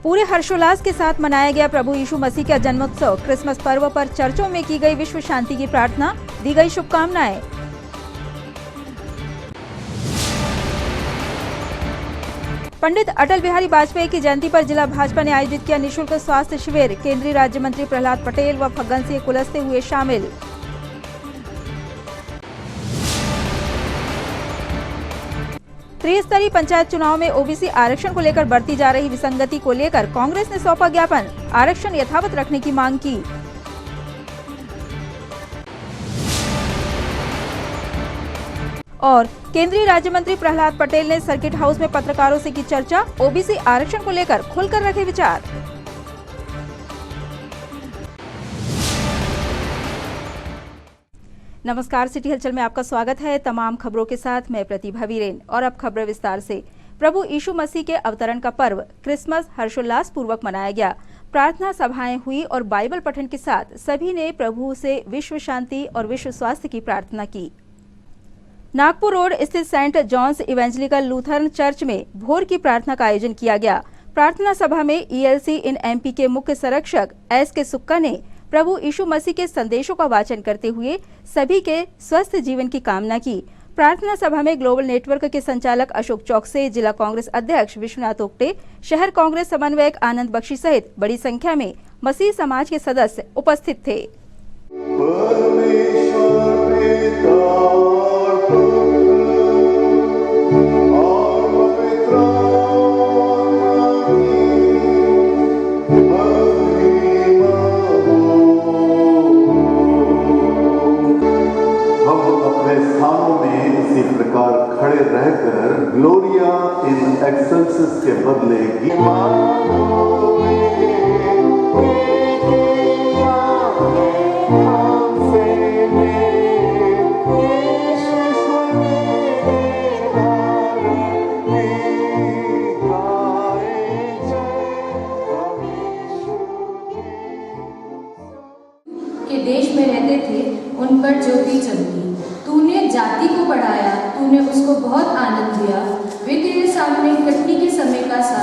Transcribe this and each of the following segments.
पूरे हर्षोल्लास के साथ मनाया गया प्रभु यीशु मसीह का जन्मोत्सव। क्रिसमस पर्व पर चर्चों में की गई विश्व शांति की प्रार्थना, दी गई शुभकामनाएं। पंडित अटल बिहारी वाजपेयी की जयंती पर जिला भाजपा ने आयोजित किया निःशुल्क स्वास्थ्य शिविर। केंद्रीय राज्य मंत्री प्रहलाद पटेल व फग्गन सिंह कुलस्ते हुए शामिल। त्रिस्तरीय पंचायत चुनाव में ओबीसी आरक्षण को लेकर बढ़ती जा रही विसंगति को लेकर कांग्रेस ने सौंपा ज्ञापन। आरक्षण यथावत रखने की मांग की। और केंद्रीय राज्य मंत्री प्रहलाद पटेल ने सर्किट हाउस में पत्रकारों से की चर्चा। ओबीसी आरक्षण को लेकर खुलकर रखे विचार। नमस्कार, सिटी हलचल में आपका स्वागत है। तमाम खबरों के साथ मैं प्रतिभा वीरेन। और अब खबरें विस्तार से। प्रभु यीशु मसीह के अवतरण का पर्व क्रिसमस हर्षोल्लास पूर्वक मनाया गया। प्रार्थना सभाएं हुई और बाइबल पठन के साथ सभी ने प्रभु से विश्व शांति और विश्व स्वास्थ्य की प्रार्थना की। नागपुर रोड स्थित Saint John's evangelical Lutheran church में भोर की प्रार्थना का आयोजन किया गया। प्रार्थना सभा में ईएलसी इन एमपी के मुख्य संरक्षक एस.के. सुक्का ने प्रभु यीशु मसीह के संदेशों का वाचन करते हुए सभी के स्वस्थ जीवन की कामना की। प्रार्थना सभा में ग्लोबल नेटवर्क के संचालक अशोक चौकसे, जिला कांग्रेस अध्यक्ष विश्वनाथ ओक्टे, शहर कांग्रेस समन्वयक आनंद बख्शी सहित बड़ी संख्या में मसीह समाज के सदस्य उपस्थित थे। खड़े रहकर ग्लोरिया इन एक्सेल्सिस के बदले के देश में रहते थे, उन पर ज्योति चमकी। तूने जाति को बढ़ाया, तूने उसको बहुत आनंद दिया। वे तेरे सामने कटनी के समय का सा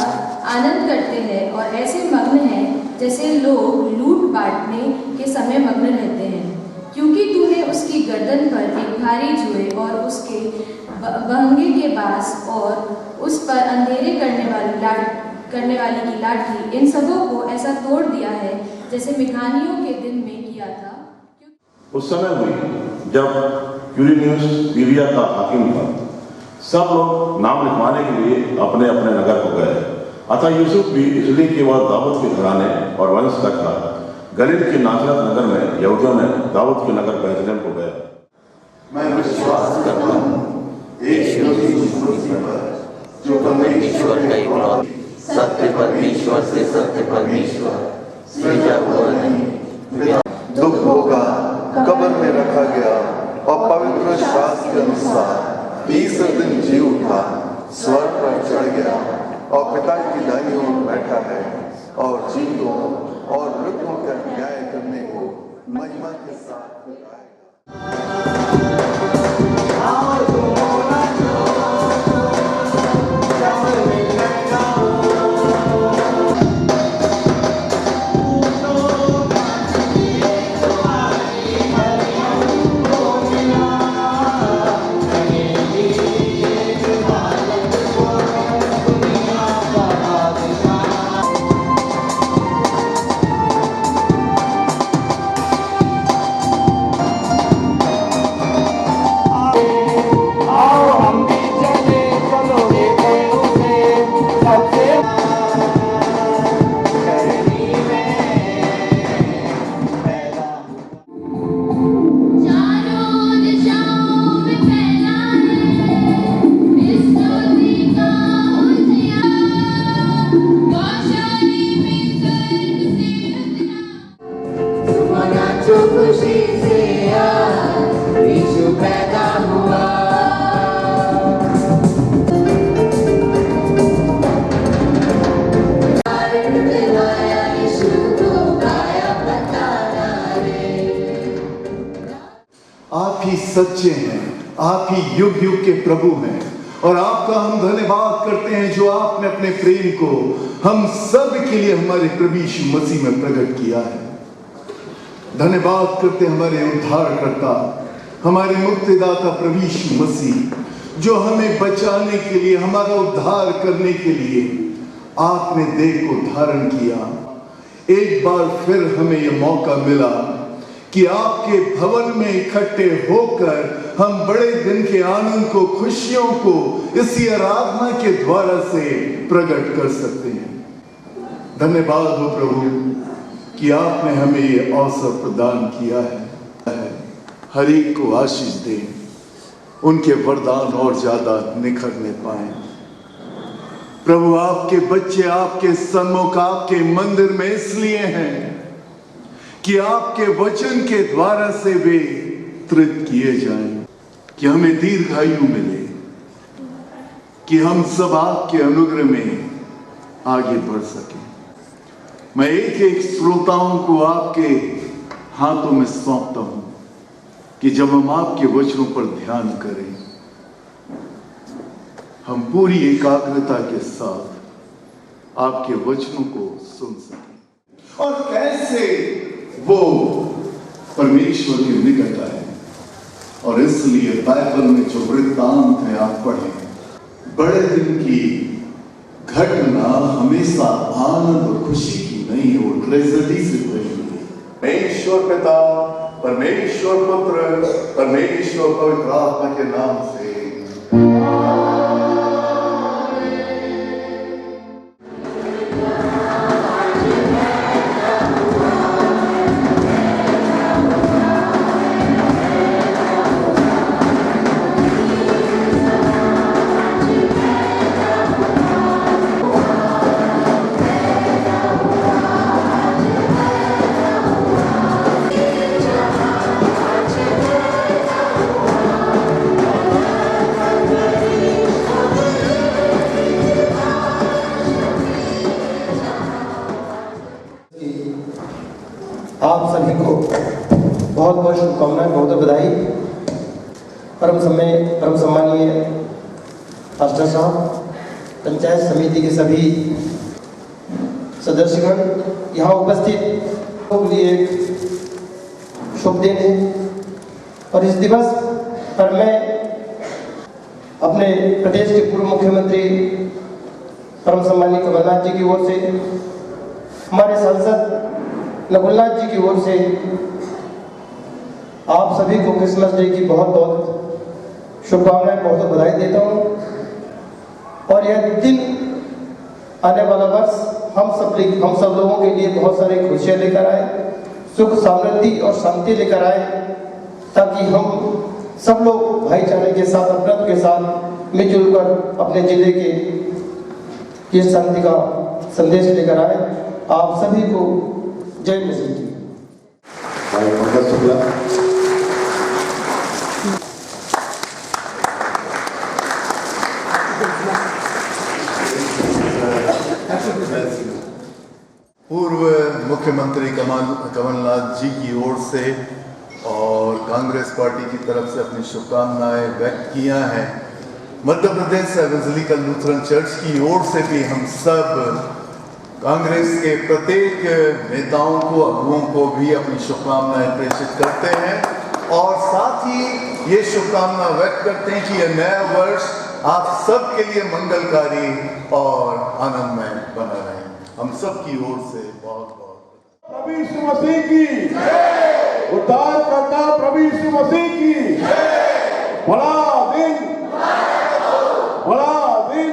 आनंद करते हैं और ऐसे मग्न हैं जैसे लोग लूट बांटने के समय मग्न रहते हैं। क्योंकि तूने उसकी गर्दन पर एक भारी जुए और उसके बहंगे के बांस और उस पर अंधेरे करने वाली की लाठी, इन सबों को ऐसा तोड़ दिया है जैसे मिघानियों के दिन में किया था। उस समय हुई जब क्यूरिनियस सीरिया का हाकिम था। सब लोग नाम लिखवाने के लिए अपने अपने नगर को गए। अतः यूसुफ भी इसलिए कि वह दाऊद के घराने और वंश का था, गलील के नासरत नगर में यहूदियों में दाऊद के नगर बेथलेहम को गया। मैं विश्वास करता हूँ एक योगी पर जो परमेश्वर का इकलौता सत्य परमेश्वर से सत्य परमेश्वर सृजा हुआ नहीं। दुख होगा, कब्र में रखा गया और पवित्र शास्त्र के अनुसार तीसरे दिन जी उठा, स्वर्ग पर चढ़ गया और पिता की दाहिनी ओर बैठा है और जीवों और मृतों का न्याय करने को महिमा के साथ बुलाएगा। आप ही सच्चे हैं, आप ही युग युग के प्रभु हैं और आपका हम धन्यवाद करते हैं जो आपने अपने प्रेम को हम सब के लिए हमारे प्रभु यीशु मसीह में प्रकट किया है। धन्यवाद करते हमारे उद्धारकर्ता, हमारे मुक्तिदाता प्रभु यीशु मसीह, जो हमें बचाने के लिए, हमारा उद्धार करने के लिए आपने देह को धारण किया। एक बार फिर हमें यह मौका मिला कि आपके भवन में इकट्ठे होकर हम बड़े दिन के आनंद को, खुशियों को इसी आराधना के द्वारा से प्रकट कर सकते हैं। धन्यवाद हो प्रभु कि आपने हमें ये अवसर प्रदान किया है। हर एक को आशीष दें, उनके वरदान और ज्यादा निखरने पाए। प्रभु आपके बच्चे आपके सम्मुख, आपके मंदिर में इसलिए हैं कि आपके वचन के द्वारा से वे तृप्त किए जाएं, कि हमें दीर्घायु मिले, कि हम सब आपके अनुग्रह में आगे बढ़ सकें। मैं एक एक श्रोताओं को आपके हाथों में सौंपता हूं कि जब हम आपके वचनों पर ध्यान करें, हम पूरी एकाग्रता के साथ आपके वचनों को सुन सकें और कैसे वो परमेश्वर के निकट आए। और इसलिए बाइबल में जो वृत्तांत है आप पढ़ें, बड़े दिन की घटना हमेशा आनंद और खुशी की नहीं और ट्रेजेडी से भरी हुई। परमेश्वर पिता, परमेश्वर पुत्र, परमेश्वर पवित्र आत्मा के नाम से आप सभी को बहुत बहुत शुभकामनाएं, बहुत बहुत बधाई। परम सम्मानीय पास्टर साहब, पंचायत समिति के सभी सदस्यगण, यहाँ उपस्थित लोग लिए एक शुभ दिन है और इस दिवस पर मैं अपने प्रदेश के पूर्व मुख्यमंत्री परम सम्मानीय कमलनाथ जी की ओर से, हमारे सांसद नकुलनाथ जी की ओर से आप सभी को क्रिसमस डे की बहुत बहुत शुभकामनाएं, बहुत बहुत बधाई देता हूँ। और यह दिन, आने वाला वर्ष हम सब लोगों के लिए बहुत सारी खुशियाँ लेकर आए, सुख समृद्धि और शांति लेकर आए, ताकि हम सब लोग भाईचारे के साथ, अपनत्व के साथ मिलजुल कर अपने जिले के शांति का संदेश लेकर आए। आप सभी को जय मसीह की। भाई पंकज शुक्ला, पूर्व मुख्यमंत्री कमलनाथ जी की ओर से और कांग्रेस पार्टी की तरफ से अपनी शुभकामनाएं व्यक्त किया हैं। Madhya Pradesh evangelical Lutheran church की ओर से भी हम सब कांग्रेस के प्रत्येक नेताओं को, अगुओं को भी अपनी शुभकामनाएं प्रेषित करते हैं और साथ ही ये शुभकामना व्यक्त करते हैं कि यह नया वर्ष आप सब के लिए मंगलकारी और आनंदमय बना रहे। हम सब की ओर से बहुत बहुत प्रभु यीशु मसीह की जय, उद्धारकर्ता प्रभु यीशु मसीह की जय। बड़ा दिन, बड़ा दिन।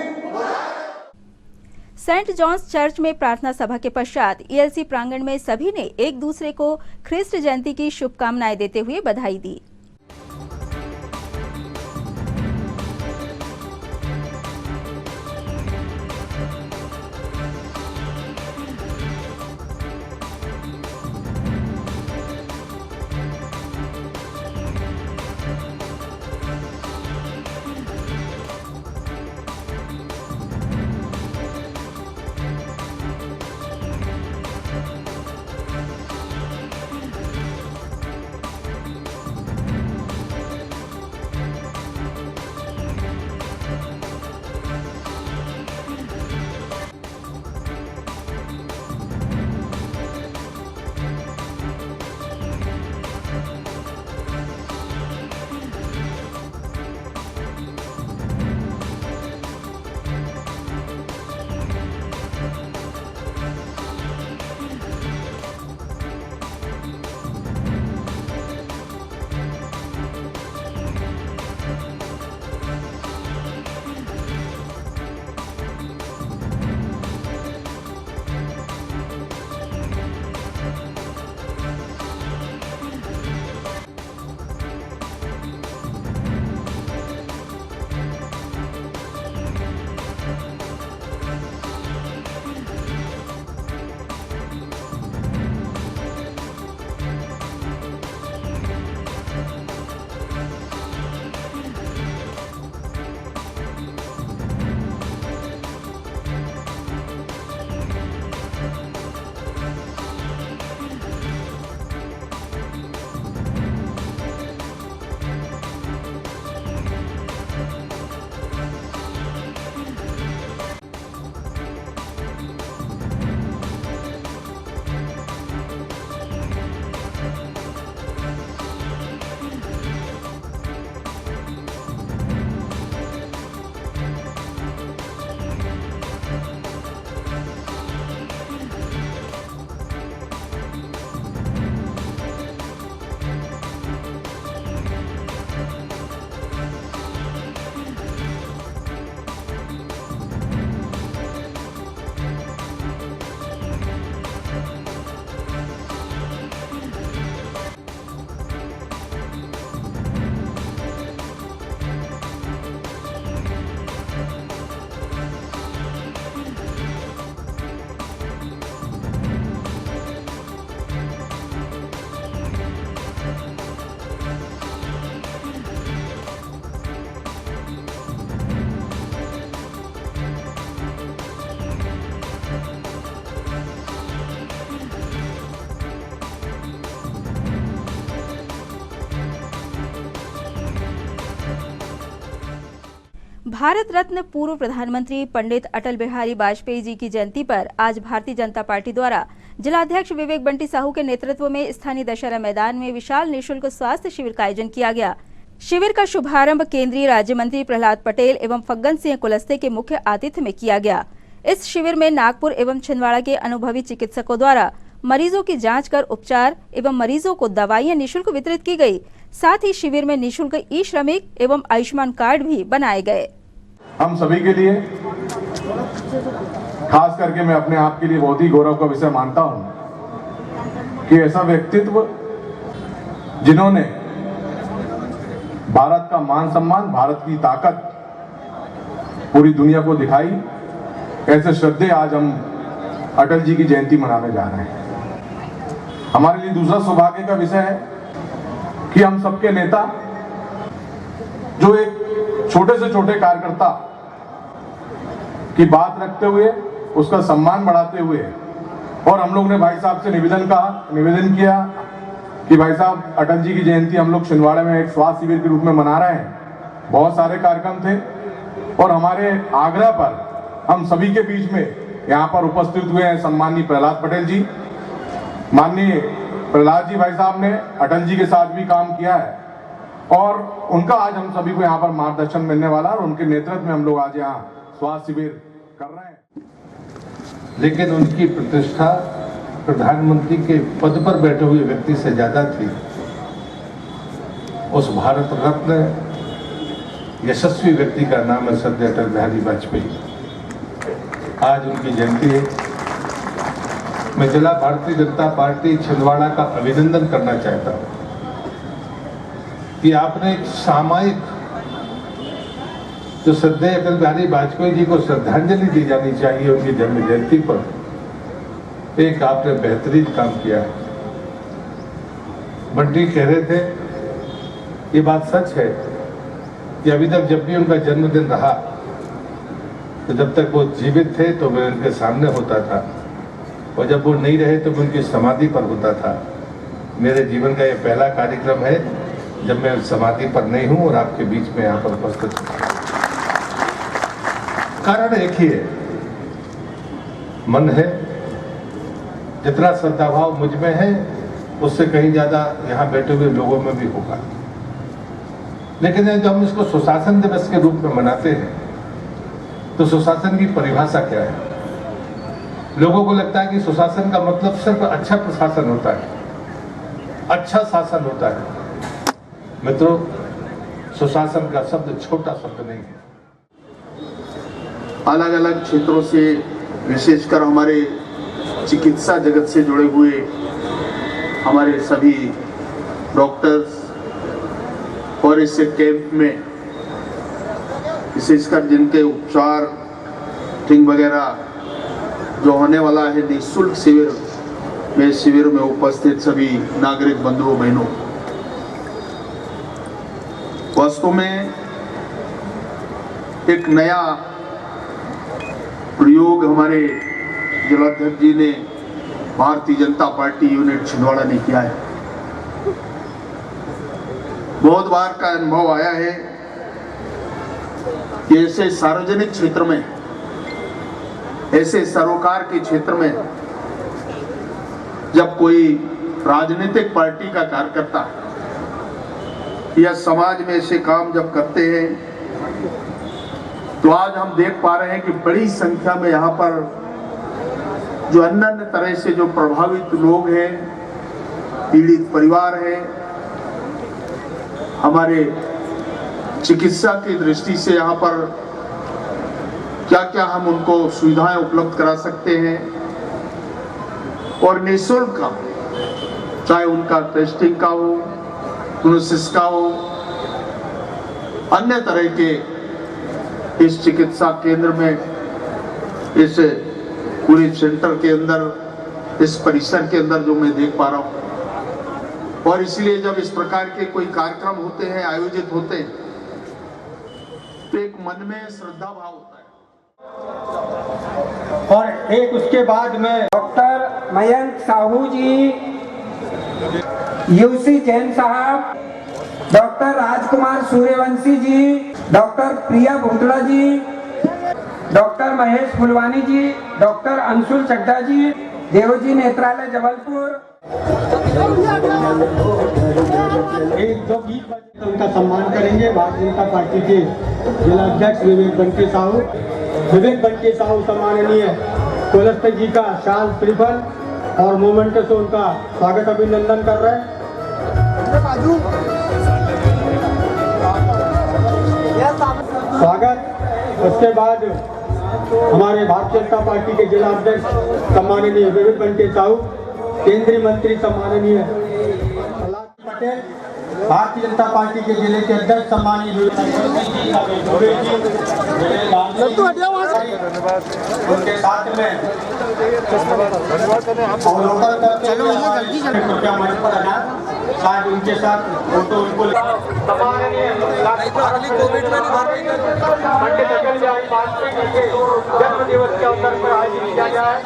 सेंट जॉन्स चर्च में प्रार्थना सभा के पश्चात ELC प्रांगण में सभी ने एक दूसरे को ख्रिस्ट जयंती की शुभकामनाएं देते हुए बधाई दी। भारत रत्न पूर्व प्रधानमंत्री पंडित अटल बिहारी वाजपेयी जी की जयंती पर आज भारतीय जनता पार्टी द्वारा जिलाध्यक्ष विवेक बंटी साहू के नेतृत्व में स्थानीय दशहरा मैदान में विशाल निःशुल्क स्वास्थ्य शिविर का आयोजन किया गया। शिविर का शुभारंभ केंद्रीय राज्य मंत्री प्रहलाद पटेल एवं फग्गन सिंह कुलस्ते के मुख्य आतिथ्य में किया गया। इस शिविर में नागपुर एवं छिंदवाड़ा के अनुभवी चिकित्सकों द्वारा मरीजों की जांच कर उपचार एवं मरीजों को दवाइयां निःशुल्क वितरित की गई। साथ ही शिविर में निःशुल्क ई श्रमिक एवं आयुष्मान कार्ड भी बनाए गए। हम सभी के लिए, खास करके मैं अपने आप के लिए बहुत ही गौरव का विषय मानता हूं कि ऐसा व्यक्तित्व जिन्होंने भारत का मान सम्मान, भारत की ताकत पूरी दुनिया को दिखाई, ऐसे श्रद्धेय आज हम अटल जी की जयंती मनाने जा रहे हैं। हमारे लिए दूसरा सौभाग्य का विषय है कि हम सबके नेता, जो एक छोटे से छोटे कार्यकर्ता की बात रखते हुए, उसका सम्मान बढ़ाते हुए, और हम लोग ने भाई साहब से निवेदन किया कि भाई साहब अटल जी की जयंती हम लोग छिंदवाड़ा में एक स्वास्थ्य शिविर के रूप में मना रहे हैं। बहुत सारे कार्यक्रम थे और हमारे आग्रह पर हम सभी के बीच में यहाँ पर उपस्थित हुए हैं सम्माननीय प्रहलाद पटेल जी। माननीय प्रहलाद जी भाई साहब ने अटल जी के साथ भी काम किया है और उनका आज हम सभी को यहाँ पर मार्गदर्शन मिलने वाला है और उनके नेतृत्व में हम लोग आज यहाँ स्वास्थ्य शिविर कर रहे हैं। लेकिन उनकी प्रतिष्ठा प्रधानमंत्री के पद पर बैठे हुए व्यक्ति से ज्यादा थी। उस भारत रत्न यशस्वी व्यक्ति का नाम है श्रद्धेय अटल बिहारी वाजपेयी। आज उनकी जयंती है। मैं जिला भारतीय जनता पार्टी छिंदवाड़ा का अभिनंदन करना चाहता हूं कि आपने एक सामायिक, जो श्रद्धेय अटल बिहारी वाजपेयी जी को श्रद्धांजलि दी जानी चाहिए उनकी जन्म जयंती पर, एक आपने बेहतरीन काम किया है। बंटी कह रहे थे, ये बात सच है कि अभी तक जब भी उनका जन्मदिन रहा तो जब तक वो जीवित थे तो मैं उनके सामने होता था और जब वो नहीं रहे तो मैं उनकी समाधि पर होता था। मेरे जीवन का ये पहला कार्यक्रम है जब मैं समाधि पर नहीं हूं और आपके बीच में यहाँ पर उपस्थित हूं। कारण एक ही है, मन है। जितना श्रद्धाभाव मुझ में है उससे कहीं ज्यादा यहाँ बैठे हुए लोगों में भी होगा। लेकिन जब हम इसको सुशासन दिवस के रूप में मनाते हैं तो सुशासन की परिभाषा क्या है? लोगों को लगता है कि सुशासन का मतलब सिर्फ अच्छा प्रशासन होता है, अच्छा शासन होता है। मित्रों, सुशासन का शब्द छोटा शब्द नहीं है। अलग अलग क्षेत्रों से, विशेषकर हमारे चिकित्सा जगत से जुड़े हुए हमारे सभी डॉक्टर्स और इस कैंप में विशेषकर जिनके उपचार टिंग वगैरह जो होने वाला है निःशुल्क शिविर में, शिविर में उपस्थित सभी नागरिक बंधुओं बहनों, वास्तव में एक नया प्रयोग हमारे जिलाध्यक्ष जी ने, भारतीय जनता पार्टी यूनिट छिंदवाड़ा ने किया है। बहुत बार का अनुभव आया है कि ऐसे सार्वजनिक क्षेत्र में, ऐसे सरोकार के क्षेत्र में जब कोई राजनीतिक पार्टी का कार्यकर्ता या समाज में ऐसे काम जब करते हैं तो आज हम देख पा रहे हैं कि बड़ी संख्या में यहाँ पर जो अन्य अन्य तरह से जो प्रभावित लोग हैं, पीड़ित परिवार हैं, हमारे चिकित्सा की दृष्टि से यहाँ पर क्या क्या हम उनको सुविधाएं उपलब्ध करा सकते हैं और निःशुल्क का, चाहे उनका टेस्टिंग का हो, क्लोसिस का हो, अन्य तरह के इस चिकित्सा केंद्र में, इस पूरे सेंटर के अंदर, इस परिसर के अंदर जो मैं देख पा रहा हूं। और इसलिए जब इस प्रकार के कोई कार्यक्रम होते हैं, आयोजित होते हैं, तो एक मन में श्रद्धा भाव होता है। और एक उसके बाद में डॉक्टर मयंक साहू जी, यूसी जैन साहब, डॉक्टर राजकुमार सूर्यवंशी जी, डॉक्टर प्रिया भूतड़ा जी, डॉक्टर महेश फुलवानी जी, डॉक्टर अंशुल चड्ढा जी, देवजी नेत्रालय जबलपुर। एक जो गीत बजे उनका सम्मान करेंगे भारतीय जनता पार्टी के जिला अध्यक्ष विवेक बनके साहू। विवेक बनके साहू सम्माननीय कुलस्थ जी का शाल श्रीफल और मोमेंटो से उनका स्वागत अभिनंदन कर रहे हैं। स्वागत। उसके बाद हमारे भारतीय जनता पार्टी के जिला अध्यक्ष सम्माननीय विवेक बनके साहू, केंद्रीय मंत्री सम्माननीय पटेल, भारतीय जनता पार्टी के जिले के अध्यक्ष सम्माननीय उनके साथ में अवलोकन करते हुए मंच पर आना, शायद उनके साथ फोटो उनको जन्म दिवस के अवसर पर आयोजित किया गया है।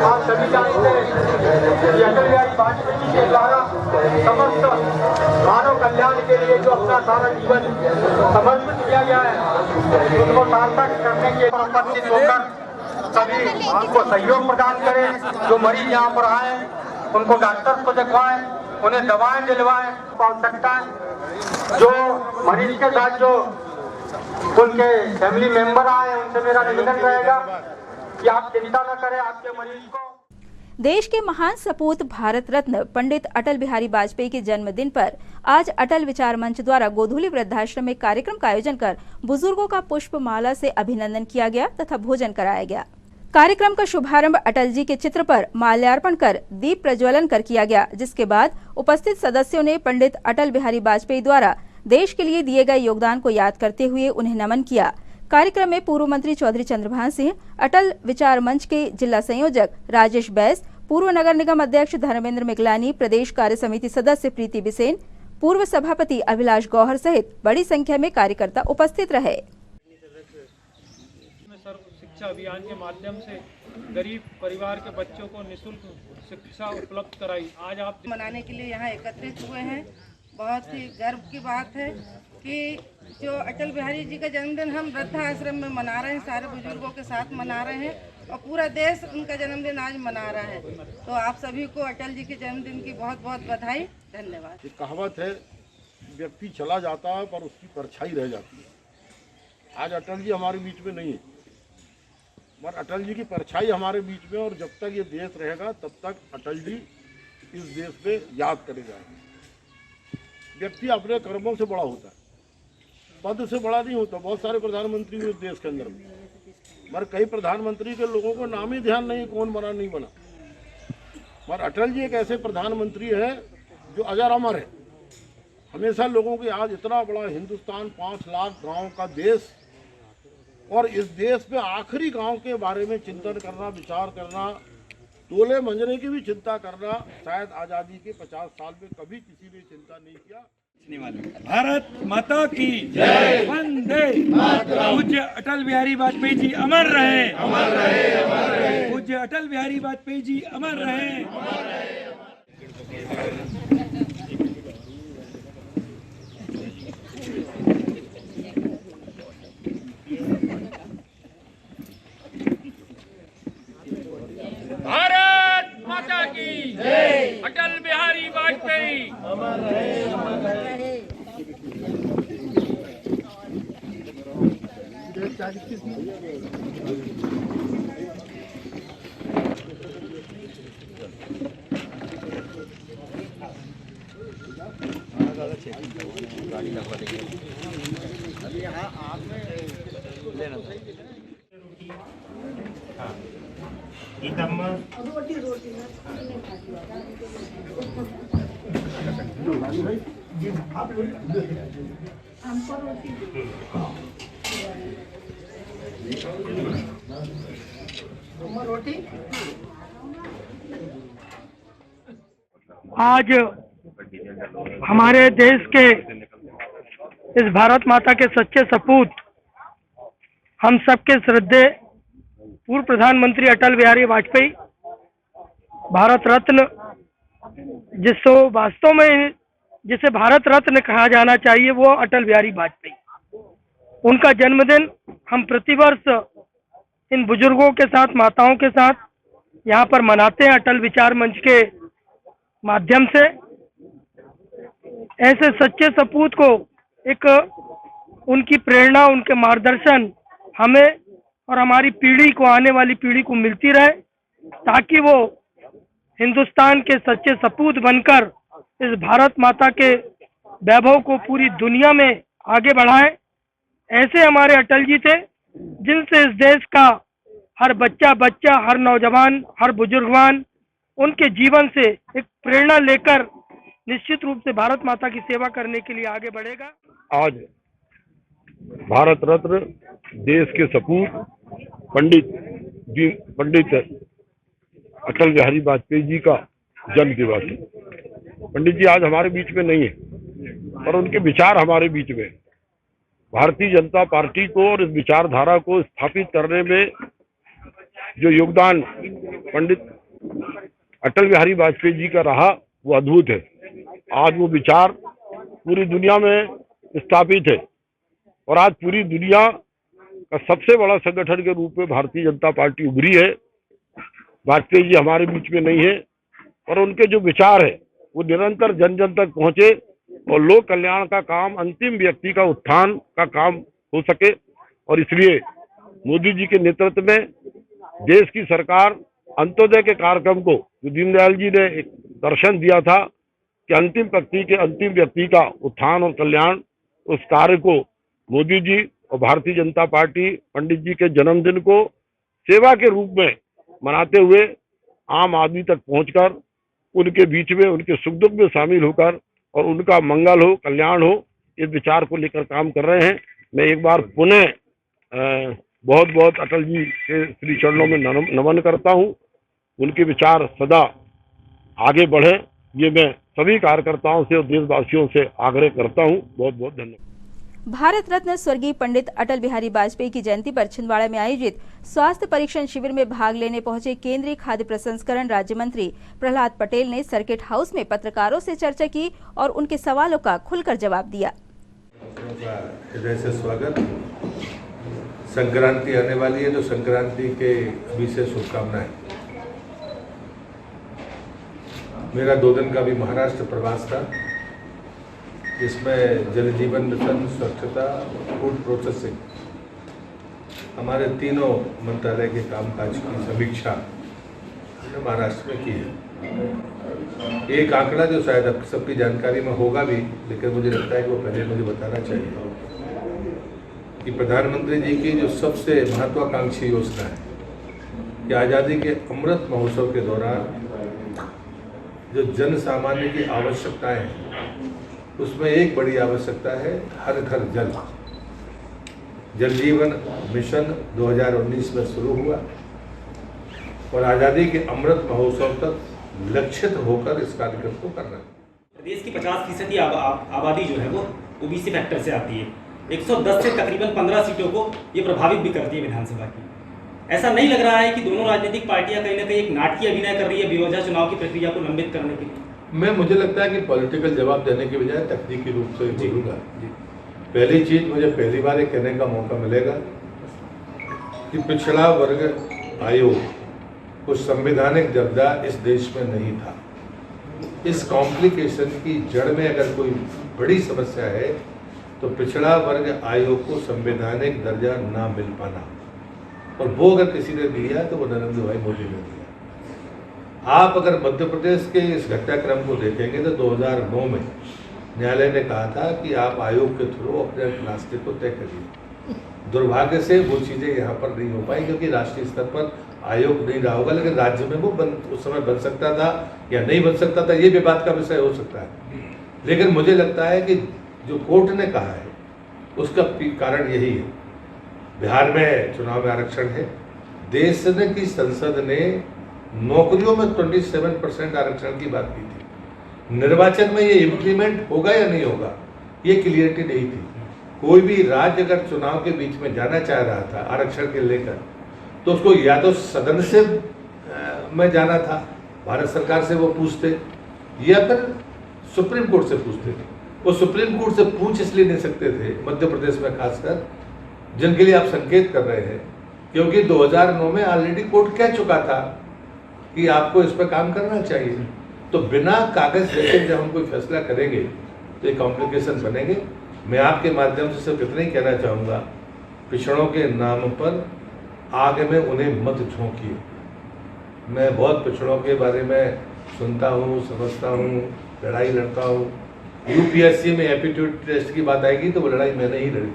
आप सभी जानते हैं कि अटल बिहारी वाजपेयी जी के द्वारा समस्त मानव कल्याण के लिए जो अपना सारा जीवन समर्पित किया गया है, उनको सार्थक करने के लिए उपस्थित होकर सभी उनको सहयोग प्रदान करें। जो मरीज यहाँ पर आए उनको डॉक्टर को दिखवाएं, उन्हें दवाएं दिलवाएं, आवश्यकता है। जो मरीज के साथ जो उनके फैमिली मेंबर आए उनसे मेरा निवेदन रहेगा कि आप चिंता न करें आपके मरीज को। देश के महान सपूत भारत रत्न पंडित अटल बिहारी वाजपेयी के जन्मदिन पर आज अटल विचार मंच द्वारा गोधुली वृद्धाश्रम में कार्यक्रम का आयोजन कर बुजुर्गों का पुष्पमाला से अभिनंदन किया गया तथा भोजन कराया गया। कार्यक्रम का शुभारंभ अटल जी के चित्र पर माल्यार्पण कर दीप प्रज्वलन कर किया गया, जिसके बाद उपस्थित सदस्यों ने पंडित अटल बिहारी वाजपेयी द्वारा देश के लिए दिए गए योगदान को याद करते हुए उन्हें नमन किया। कार्यक्रम में पूर्व मंत्री चौधरी चंद्रभान सिंह, अटल विचार मंच के जिला संयोजक राजेश बैस, पूर्व नगर निगम अध्यक्ष धर्मेंद्र मिगलानी, प्रदेश कार्य समिति सदस्य प्रीति बिसेन, पूर्व सभापति अभिलाष गौहर सहित बड़ी संख्या में कार्यकर्ता उपस्थित रहे। शिक्षा अभियान के माध्यम से गरीब परिवार के बच्चों को निःशुल्क शिक्षा उपलब्ध कराई। आज आप मनाने के लिए यहाँ एकत्रित हुए हैं। बहुत ही गर्व की बात है कि जो अटल बिहारी जी का जन्मदिन हम वृद्धाश्रम में मना रहे हैं, सारे बुजुर्गों के साथ मना रहे हैं और पूरा देश उनका जन्मदिन आज मना रहा है। तो आप सभी को अटल जी के जन्मदिन की बहुत बहुत बधाई, धन्यवाद। एक कहावत है, व्यक्ति चला जाता है पर उसकी परछाई रह जाती है। आज अटल जी हमारे बीच में नहीं है, मगर अटल जी की परछाई हमारे बीच में, और जब तक ये देश रहेगा तब तक अटल जी इस देश में याद करे जाएंगे। व्यक्ति अपने कर्मों से बड़ा होता है, पद से बड़ा नहीं होता। बहुत सारे प्रधानमंत्री हुए देश के अंदर में, मगर कई प्रधानमंत्री के लोगों को नाम ही ध्यान नहीं कौन बना नहीं बना। मगर अटल जी एक ऐसे प्रधानमंत्री है जो अजर अमर है। हमेशा लोगों के आज इतना बड़ा हिंदुस्तान 5 लाख गाँव का देश, और इस देश में आखिरी गांव के बारे में चिंतन करना, विचार करना, टोले मंजरे की भी चिंता करना, शायद आज़ादी के 50 साल में कभी किसी ने चिंता नहीं किया। भारत माता की जय, वंदे मातरम। पूज्य अटल बिहारी वाजपेयी जी अमर रहे, अमर रहे, अमर रहे। पूज्य अटल बिहारी वाजपेयी जी अमर रहे, अमर रहे। भारत माता की जय, अटल बिहारी वाजपेयी अमर रहे, अमर रहे। गाड़ी लगवा देंगे अभी यहाँ आपने लेना रोटी रोटी हमको रोटी रोटी। आज हमारे देश के इस भारत माता के सच्चे सपूत, हम सबके श्रद्धेय पूर्व प्रधानमंत्री अटल बिहारी वाजपेयी, भारत रत्न, जिसको वास्तव में जिसे भारत रत्न कहा जाना चाहिए वो अटल बिहारी वाजपेयी। उनका जन्मदिन हम प्रतिवर्ष इन बुजुर्गों के साथ, माताओं के साथ यहाँ पर मनाते हैं अटल विचार मंच के माध्यम से। ऐसे सच्चे सपूत को एक उनकी प्रेरणा, उनके मार्गदर्शन हमें और हमारी पीढ़ी को, आने वाली पीढ़ी को मिलती रहे, ताकि वो हिंदुस्तान के सच्चे सपूत बनकर इस भारत माता के वैभव को पूरी दुनिया में आगे बढ़ाएं। ऐसे हमारे अटल जी थे जिनसे इस देश का हर बच्चा, हर नौजवान, हर बुजुर्गवान उनके जीवन से एक प्रेरणा लेकर निश्चित रूप से भारत माता की सेवा करने के लिए आगे बढ़ेगा। आज भारत रत्न, देश के सपूत पंडित अटल बिहारी वाजपेयी जी का जन्म दिवस है। पंडित जी आज हमारे बीच में नहीं है, पर उनके विचार हमारे बीच में। भारतीय जनता पार्टी को और इस विचारधारा को स्थापित करने में जो योगदान पंडित अटल बिहारी वाजपेयी जी का रहा वो अद्भुत है। आज वो विचार पूरी दुनिया में स्थापित है और आज पूरी दुनिया का सबसे बड़ा संगठन के रूप में भारतीय जनता पार्टी उभरी है। वाजपेयी जी हमारे बीच में नहीं है, पर उनके जो विचार है वो निरंतर जन जन तक पहुंचे और लोक कल्याण का काम, अंतिम व्यक्ति का उत्थान का काम हो सके। और इसलिए मोदी जी के नेतृत्व में देश की सरकार अंत्योदय के कार्यक्रम को, जो दीनदयाल जी ने एक दर्शन दिया था कि अंतिम व्यक्ति का उत्थान और कल्याण, उस कार्य को मोदी जी और भारतीय जनता पार्टी पंडित जी के जन्मदिन को सेवा के रूप में मनाते हुए आम आदमी तक पहुंचकर उनके बीच में, उनके सुख दुख में शामिल होकर और उनका मंगल हो, कल्याण हो, इस विचार को लेकर काम कर रहे हैं। मैं एक बार पुनः बहुत बहुत अटल जी के श्री चरणों में नमन करता हूं। उनके विचार सदा आगे बढ़े, ये मैं सभी कार्यकर्ताओं से और देशवासियों से आग्रह करता हूं। बहुत बहुत धन्यवाद। भारत रत्न स्वर्गीय पंडित अटल बिहारी वाजपेयी की जयंती पर छिंदवाड़ा में आयोजित स्वास्थ्य परीक्षण शिविर में भाग लेने पहुंचे केंद्रीय खाद्य प्रसंस्करण राज्य मंत्री प्रहलाद पटेल ने सर्किट हाउस में पत्रकारों से चर्चा की और उनके सवालों का खुलकर जवाब दिया। हृदय से स्वागत। संक्रांति आने वाली है, तो संक्रांति के अभी से शुभकामनाएं। मेरा 2 दिन का भी महाराष्ट्र प्रवास था, जिसमें जल जीवन मिशन, स्वच्छता, फूड प्रोसेसिंग, हमारे तीनों मंत्रालय के कामकाज की समीक्षा हमने महाराष्ट्र में की है। एक आंकड़ा जो शायद अब सबकी जानकारी में होगा भी, लेकिन मुझे लगता है कि वो पहले मुझे बताना चाहिए कि प्रधानमंत्री जी की जो सबसे महत्वाकांक्षी योजना है कि आज़ादी के अमृत महोत्सव के दौरान जो जन सामान्य की आवश्यकताएं हैं, उसमें एक बड़ी आवश्यकता है हर घर जल। जल जीवन मिशन 2019 में शुरू हुआ और आज़ादी के अमृत महोत्सव तक लक्षित होकर इस कार्यक्रम को करना। प्रदेश की 50% आबादी जो है वो ओबीसी फैक्टर से आती है। 110 से तकरीबन 15 सीटों को ये प्रभावित भी करती है विधानसभा की। ऐसा नहीं लग रहा है कि दोनों राजनीतिक पार्टियां कहीं ना कहीं एक नाटकीय अभिनय कर रही है बेवजह चुनाव की प्रक्रिया को लंबित करने के लिए? मुझे लगता है कि पॉलिटिकल जवाब देने के बजाय तकनीकी रूप से बोलूँगा। पहली चीज, मुझे पहली बार ये कहने का मौका मिलेगा कि पिछड़ा वर्ग आयोग को संवैधानिक दर्जा इस देश में नहीं था। इस कॉम्प्लिकेशन की जड़ में अगर कोई बड़ी समस्या है तो पिछड़ा वर्ग आयोग को संवैधानिक दर्जा ना मिल पाना, और वो अगर किसी ने दिया तो वो नरेंद्र भाई मोदी ने दिया। आप अगर मध्य प्रदेश के इस घटनाक्रम को देखेंगे तो 2009 में न्यायालय ने कहा था कि आप आयोग के थ्रू अपने रास्ते को तय करिए। दुर्भाग्य से वो चीज़ें यहाँ पर नहीं हो पाई, क्योंकि राष्ट्रीय स्तर पर आयोग नहीं रहा होगा, लेकिन राज्य में वो उस समय बन सकता था या नहीं बन सकता था, ये विवाद का विषय हो सकता है। लेकिन मुझे लगता है कि जो कोर्ट ने कहा है उसका कारण यही है। बिहार में चुनाव में आरक्षण है, देश की संसद ने नौकरियों में 27% आरक्षण की बात की थी। निर्वाचन में ये इम्प्लीमेंट होगा या नहीं होगा, ये क्लियरिटी नहीं थी। कोई भी राज्य अगर चुनाव के बीच में जाना चाह रहा था आरक्षण के लेकर, तो उसको या तो सदन से में जाना था, भारत सरकार से वो पूछते, या फिर सुप्रीम कोर्ट से पूछते थे। वो सुप्रीम कोर्ट से पूछ इसलिए नहीं सकते थे, मध्य प्रदेश में खासकर, जिनके लिए आप संकेत कर रहे हैं, क्योंकि 2009 में ऑलरेडी कोर्ट कह चुका था कि आपको इस पर काम करना चाहिए। तो बिना कागज देखे जब हम कोई फैसला करेंगे तो ये कॉम्प्लिकेशन बनेंगे। मैं आपके माध्यम से सिर्फ इतना ही कहना चाहूँगा, पिछड़ों के नाम पर आग में उन्हें मत झोंकिए। मैं बहुत पिछड़ों के बारे में सुनता हूँ, समझता हूँ, लड़ाई लड़ता हूँ। यूपीएससी में एप्टीट्यूड टेस्ट की बात आएगी तो वो लड़ाई मैंने ही लड़ी।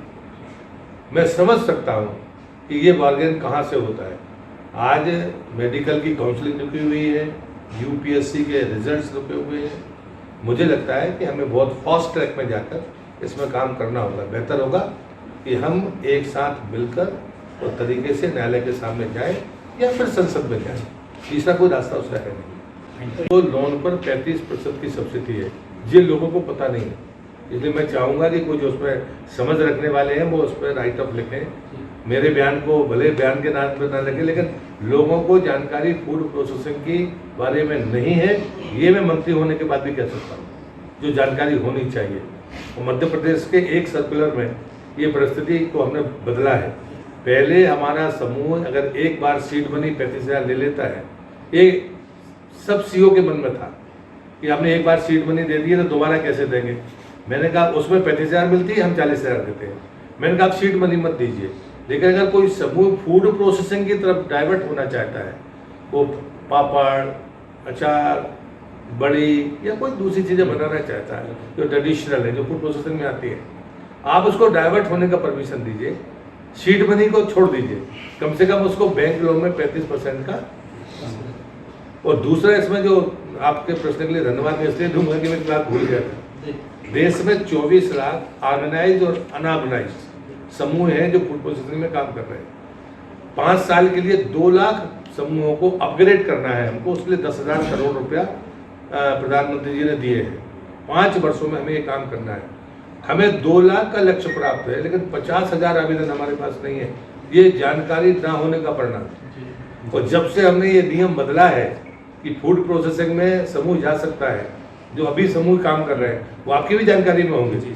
मैं समझ सकता हूँ कि ये बार्गेन कहाँ से होता है। आज मेडिकल की काउंसलिंग रुकी हुई है, यूपीएससी के रिजल्ट्स रुके हुए हैं। मुझे लगता है कि हमें बहुत फास्ट ट्रैक में जाकर इसमें काम करना होगा। बेहतर होगा कि हम एक साथ मिलकर और तरीके से न्यायालय के सामने जाएं या फिर संसद में जाएं। तीसरा कोई रास्ता उसका है नहीं। तो लोन पर 35% की सब्सिडी है, जिन लोगों को पता नहीं है। इसलिए मैं चाहूँगा कि कुछ उसमें समझ रखने वाले हैं वो उस पर राइट अप लिखें। मेरे बयान को भले बयान के नाम पर ना लगे, लेकिन लोगों को जानकारी फूड प्रोसेसिंग के बारे में नहीं है, ये मैं मंत्री होने के बाद भी कह सकता हूँ, जो जानकारी होनी चाहिए। और मध्य प्रदेश के एक सर्कुलर में ये परिस्थिति को हमने बदला है। पहले हमारा समूह अगर एक बार सीट बनी 35,000 ले लेता है, ये सब सीओ के मन में था कि हमने एक बार सीट बनी दे दी है तो दोबारा कैसे देंगे। मैंने कहा उसमें 35,000 मिलती है, हम 40,000 देते हैं। मैंने कहा आप सीट बनी मत दीजिए, लेकिन अगर कोई समूह फूड प्रोसेसिंग की तरफ डाइवर्ट होना चाहता है, वो पापड़, अचार, बड़ी या कोई दूसरी चीज़ें बनाना चाहता है जो ट्रेडिशनल है, जो फूड प्रोसेसिंग में आती है, आप उसको डाइवर्ट होने का परमिशन दीजिए। सीट मनी को छोड़ दीजिए, कम से कम उसको बैंक लोन में 35% का। और दूसरा इसमें जो आपके प्रश्न के लिए धन्यवाद मैं इसलिए दूंगा कि मैं बात भूल गया था। देश में 24 लाख ऑर्गेनाइज और अनऑर्गेनाइज समूह हैं जो फूड प्रोसेसिंग में काम कर रहे हैं। 5 साल के लिए 2 लाख समूहों को अपग्रेड करना है हमको, उसके लिए 10,000 करोड़ रुपया प्रधानमंत्री जी ने दिए हैं। 5 वर्षों में हमें ये काम करना है। हमें 2 लाख का लक्ष्य प्राप्त है, लेकिन 50,000 आवेदन हमारे पास नहीं है। ये जानकारी ना होने का परिणाम है। और जब से हमने ये नियम बदला है कि फूड प्रोसेसिंग में समूह जा सकता है, जो अभी समूह काम कर रहे हैं वो आपकी भी जानकारी में होंगे।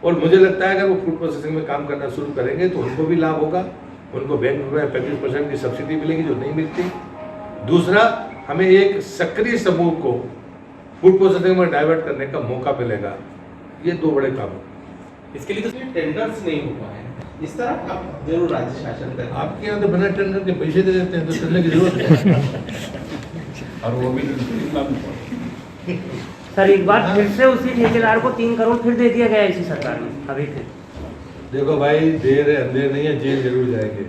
और मुझे लगता है अगर वो फूड प्रोसेसिंग में काम करना शुरू करेंगे तो उनको भी लाभ होगा, उनको बैंक में 35% की सब्सिडी मिलेगी जो नहीं मिलती। दूसरा, हमें एक सक्रिय समूह को फूड प्रोसेसिंग में डाइवर्ट करने का मौका मिलेगा। ये 2 बड़े काम हैं। इसके लिए तो टेंडर्स नहीं हो पाए, इस तरह आप जरूर राज्य शासन करें। आपके यहाँ तो बिना टेंडर के पैसे दे देते हैं, तो टेंडर की जरूरत है। और वो भी सर एक बार फिर से उसी ठेकेदार को 3 करोड़ फिर दे दिया गया इसी सरकार में अभी फिर। देखो भाई, देर है अंधेर नहीं है, जेल जरूर जाएंगे,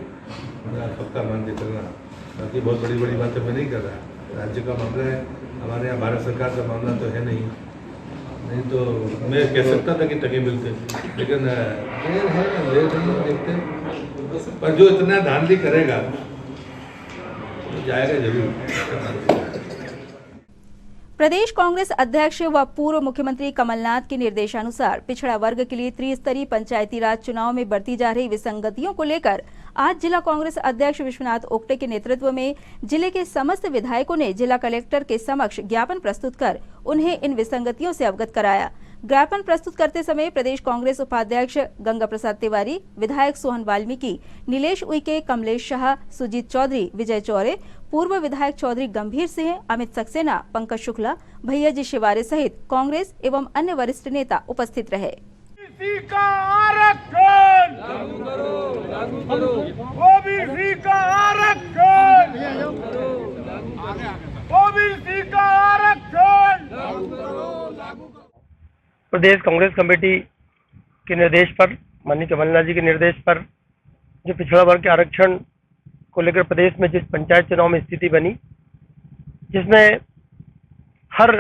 पक्का मान के चलना। बाकी बहुत बड़ी बड़ी बातें मैं नहीं कर रहा। राज्य का मामला है, हमारे यहाँ भारत सरकार का मामला तो है नहीं तो मैं कह सकता था कि टके मिलते, लेकिन देर है अंधेर नहीं है, देखते। पर जो इतना धांधली करेगा तो जाएगा जरूर। प्रदेश कांग्रेस अध्यक्ष व पूर्व मुख्यमंत्री कमलनाथ के निर्देशानुसार पिछड़ा वर्ग के लिए त्रिस्तरीय पंचायती राज चुनाव में बरती जा रही विसंगतियों को लेकर आज जिला कांग्रेस अध्यक्ष विश्वनाथ ओक्टे के नेतृत्व में जिले के समस्त विधायकों ने जिला कलेक्टर के समक्ष ज्ञापन प्रस्तुत कर उन्हें इन विसंगतियों से अवगत कराया। ज्ञापन प्रस्तुत करते समय प्रदेश कांग्रेस उपाध्यक्ष गंगा प्रसाद तिवारी, विधायक सोहन वाल्मीकि, नीलेश उइके, कमलेश शाह, सुजीत चौधरी, विजय चौरे, पूर्व विधायक चौधरी गंभीर सिंह, अमित सक्सेना, पंकज शुक्ला, भैयाजी शिवारे सहित कांग्रेस एवं अन्य वरिष्ठ नेता उपस्थित रहे। ओबीसी का आरक्षण लागू करो, लागू करो। ओबीसी का आरक्षण लागू करो, ओबीसी का आरक्षण लागू करो, लागू करो। प्रदेश कांग्रेस कमेटी के निर्देश पर, माननीय कमलनाथ जी के निर्देश पर, जो पिछड़ा वर्ग के आरक्षण को लेकर प्रदेश में जिस पंचायत चुनाव में स्थिति बनी, जिसमें हर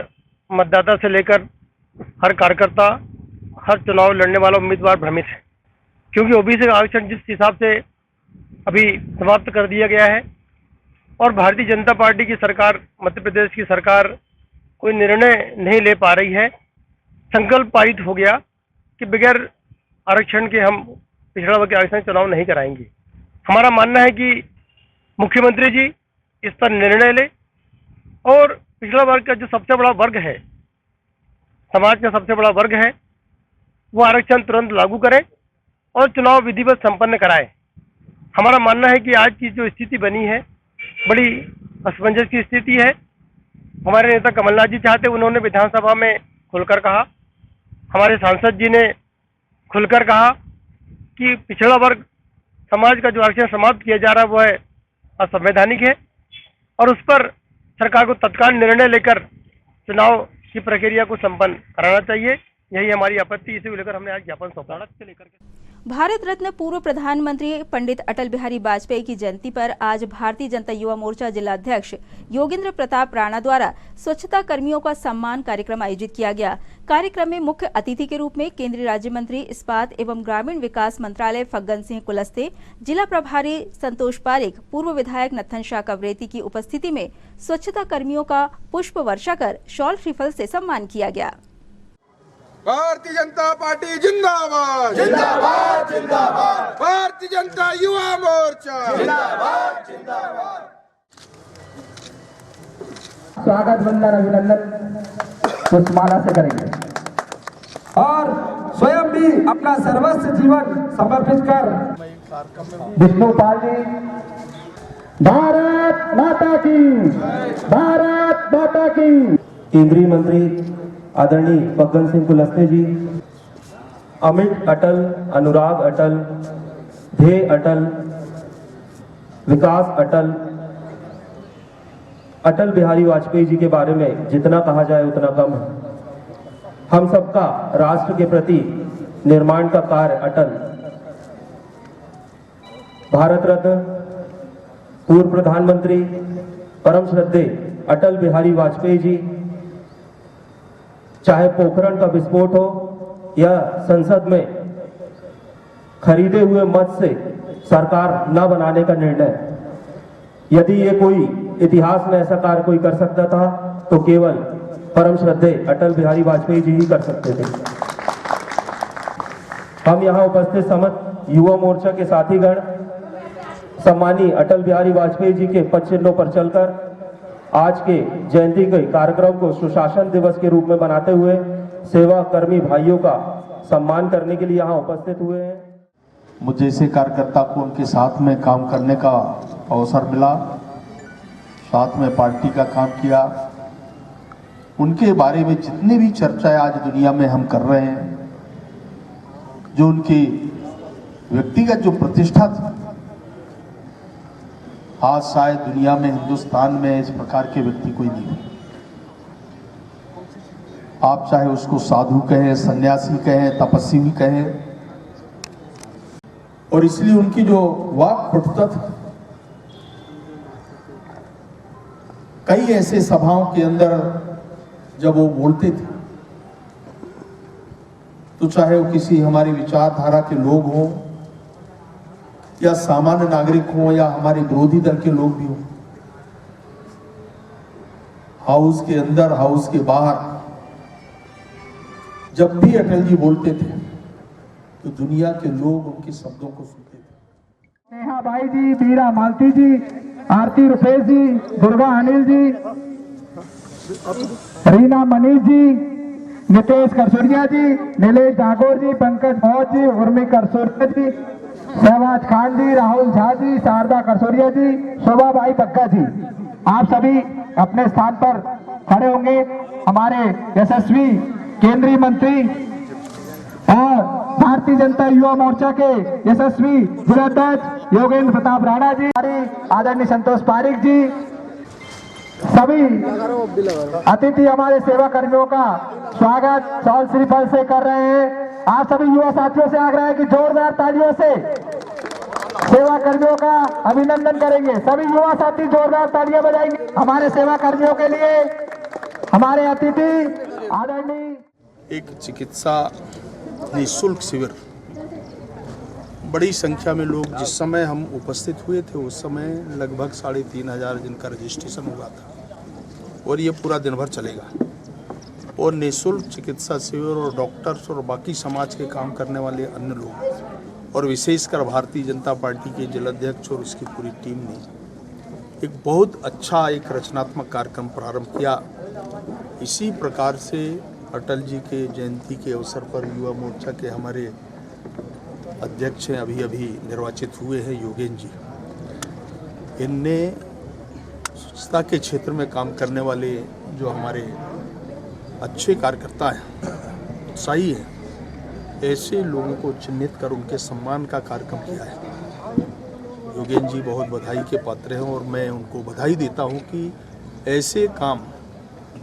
मतदाता से लेकर हर कार्यकर्ता, हर चुनाव लड़ने वाला उम्मीदवार भ्रमित है, क्योंकि ओबीसी का आरक्षण जिस हिसाब से अभी समाप्त कर दिया गया है और भारतीय जनता पार्टी की सरकार, मध्य प्रदेश की सरकार कोई निर्णय नहीं ले पा रही है। संकल्प पारित हो गया कि बगैर आरक्षण के हम पिछड़ा वर्ग के आरक्षण चुनाव नहीं कराएंगे। हमारा मानना है कि मुख्यमंत्री जी इस पर निर्णय ले और पिछड़ा वर्ग का जो सबसे बड़ा वर्ग है समाज का सबसे बड़ा वर्ग है वो आरक्षण तुरंत लागू करे और चुनाव विधिवत संपन्न कराए। हमारा मानना है कि आज की जो स्थिति बनी है बड़ी असमंजस की स्थिति है। हमारे नेता कमलनाथ जी चाहते, उन्होंने विधानसभा में खुलकर कहा, हमारे सांसद जी ने खुलकर कहा कि पिछड़ा वर्ग समाज का जो आरक्षण समाप्त किया जा रहा है वो है असंवैधानिक है और उस पर सरकार को तत्काल निर्णय लेकर चुनाव की प्रक्रिया को संपन्न कराना चाहिए। यही हमारी आपत्ति, इसे लेकर हमने आज ज्ञापन सौंपा। भारत रत्न पूर्व प्रधानमंत्री पंडित अटल बिहारी वाजपेयी की जयंती पर आज भारतीय जनता युवा मोर्चा जिला अध्यक्ष योगेंद्र प्रताप राणा द्वारा स्वच्छता कर्मियों का सम्मान कार्यक्रम आयोजित किया गया। कार्यक्रम में मुख्य अतिथि के रूप में केंद्रीय राज्य मंत्री इस्पात एवं ग्रामीण विकास मंत्रालय फग्गन सिंह कुलस्ते, जिला प्रभारी संतोष पारिक, पूर्व विधायक नत्थन शाह कवरेती की उपस्थिति में स्वच्छता कर्मियों का पुष्प वर्षा कर शॉल श्रीफल से सम्मान किया गया। भारतीय जनता पार्टी जिंदाबाद जिंदाबाद जिंदाबाद। भारतीय जनता युवा मोर्चा जिंदाबाद जिंदाबाद। स्वागत वंदन अभिनंदन पुष्पमाला से करेंगे और स्वयं भी अपना सर्वस्व जीवन समर्पित कर विष्णुपाल जी। भारत माता की, भारत माता की। केंद्रीय मंत्री आदरणीय फग्गन सिंह कुलस्ते जी, अमित अटल, अनुराग अटल, ध्येय अटल, विकास अटल, अटल बिहारी वाजपेयी जी के बारे में जितना कहा जाए उतना कम है। हम सबका राष्ट्र के प्रति निर्माण का कार्य अटल। भारत रत्न पूर्व प्रधानमंत्री परम श्रद्धेय अटल बिहारी वाजपेयी जी, चाहे पोखरण का विस्फोट हो या संसद में खरीदे हुए मत से सरकार न बनाने का निर्णय, यदि ये कोई इतिहास में ऐसा कार्य कोई कर सकता था तो केवल परम श्रद्धेय अटल बिहारी वाजपेयी जी ही कर सकते थे। हम यहाँ उपस्थित समस्त युवा मोर्चा के साथीगण सम्मानीय अटल बिहारी वाजपेयी जी के पद चिन्हों पर चलकर आज के जयंती के कार्यक्रम को सुशासन दिवस के रूप में बनाते हुए सेवा कर्मी भाइयों का सम्मान करने के लिए यहाँ उपस्थित हुए हैं। मुझे जैसे कार्यकर्ता को उनके साथ में काम करने का अवसर मिला, साथ में पार्टी का काम किया, उनके बारे में जितनी भी चर्चाएं आज दुनिया में हम कर रहे हैं, जो उनकी व्यक्तिगत जो प्रतिष्ठा थी, आज शायद दुनिया में, हिंदुस्तान में इस प्रकार के व्यक्ति कोई नहीं। आप चाहे उसको साधु कहें, सन्यासी कहें, तपस्वी कहें, और इसलिए उनकी जो वाक पटुता थी, कई ऐसे सभाओं के अंदर जब वो बोलते थे तो चाहे वो किसी हमारी विचारधारा के लोग हों या सामान्य नागरिक हों या हमारे विरोधी दल के लोग भी हों, हाउस के अंदर, हाउस के बाहर, जब भी अटल जी बोलते थे तो दुनिया के लोग उनके शब्दों को सुनते थे। नेहा भाई जी, मीरा मालती जी, आरती रुपेश जी, दुर्गा अनिल जी, रीना मनीष जी, नितेश करसोरिया जी, नीलेश डागोर जी, पंकज मौज जी, उर्मी करसोरिया जी, शहबाज खान जी, राहुल झा जी, शारदा करसोरिया जी, शोभा भाई बग्गा जी, आप सभी अपने स्थान पर खड़े होंगे। हमारे यशस्वी केंद्रीय मंत्री और भारतीय जनता युवा मोर्चा के यशस्वी जिलाध्यक्ष योगेंद्र प्रताप राणा जी, आदरणीय संतोष पारिक जी, सभी अतिथि हमारे सेवा कर्मियों का स्वागत शॉल श्रीफल से कर रहे हैं। आप सभी युवा साथियों से आग्रह है कि जोरदार तालियों से सेवा कर्मियों का अभिनंदन करेंगे। सभी युवा साथी जोरदार तालियां बजाएंगे हमारे सेवा कर्मियों के लिए। हमारे अतिथि आदरणीय एक चिकित्सा निःशुल्क शिविर, बड़ी संख्या में लोग जिस समय हम उपस्थित हुए थे उस समय लगभग 3500 जिनका रजिस्ट्रेशन हुआ था और ये पूरा दिन भर चलेगा। और निःशुल्क चिकित्सा शिविर और डॉक्टर्स और बाकी समाज के काम करने वाले अन्य लोग और विशेषकर भारतीय जनता पार्टी के जिलाध्यक्ष और उसकी पूरी टीम ने एक बहुत अच्छा एक रचनात्मक कार्यक्रम प्रारंभ किया। इसी प्रकार से अटल जी के जयंती के अवसर पर युवा मोर्चा के हमारे अध्यक्ष हैं, अभी अभी निर्वाचित हुए हैं, योगेन जी। इनने स्वच्छता के क्षेत्र में काम करने वाले जो हमारे अच्छे कार्यकर्ता हैं, उत्साही हैं, ऐसे लोगों को चिन्हित कर उनके सम्मान का कार्यक्रम किया है। योगेन जी बहुत बधाई के पात्र हैं और मैं उनको बधाई देता हूं कि ऐसे काम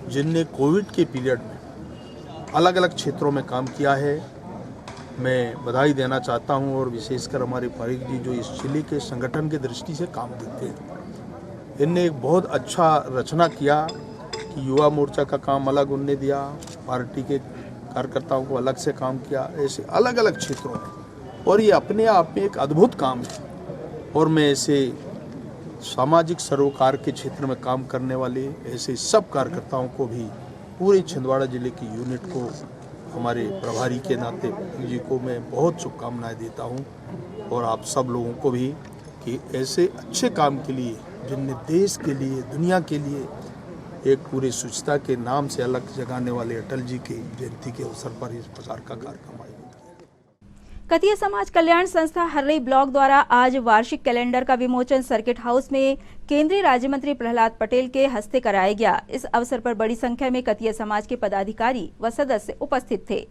जिनने कोविड के पीरियड में अलग अलग क्षेत्रों में काम किया है, मैं बधाई देना चाहता हूं। और विशेषकर हमारे पारिक जी जो इस जिले के संगठन की दृष्टि से काम देते हैं, इनने एक बहुत अच्छा रचना किया कि युवा मोर्चा का काम अलग उनने दिया, पार्टी के कार्यकर्ताओं को अलग से काम किया, ऐसे अलग अलग क्षेत्रों में, और ये अपने आप में एक अद्भुत काम है। और मैं ऐसे सामाजिक सरोकार के क्षेत्र में काम करने वाले ऐसे सब कार्यकर्ताओं को भी, पूरे छिंदवाड़ा जिले की यूनिट को, हमारे प्रभारी के नाते जी को मैं बहुत शुभकामनाएं देता हूं। और आप सब लोगों को भी कि ऐसे अच्छे काम के लिए, जिनने देश के लिए, दुनिया के लिए एक पूरे स्वच्छता के नाम से अलग जगाने वाले अटल जी की जयंती के अवसर पर इस प्रकार का कार्यक्रम आयोजित किया। कतिया समाज कल्याण संस्था हर्रई ब्लॉक द्वारा आज वार्षिक कैलेंडर का विमोचन सर्किट हाउस में केंद्रीय राज्य मंत्री प्रहलाद पटेल के हस्ते कराया गया। इस अवसर पर बड़ी संख्या में कतिया समाज के पदाधिकारी व सदस्य उपस्थित थे।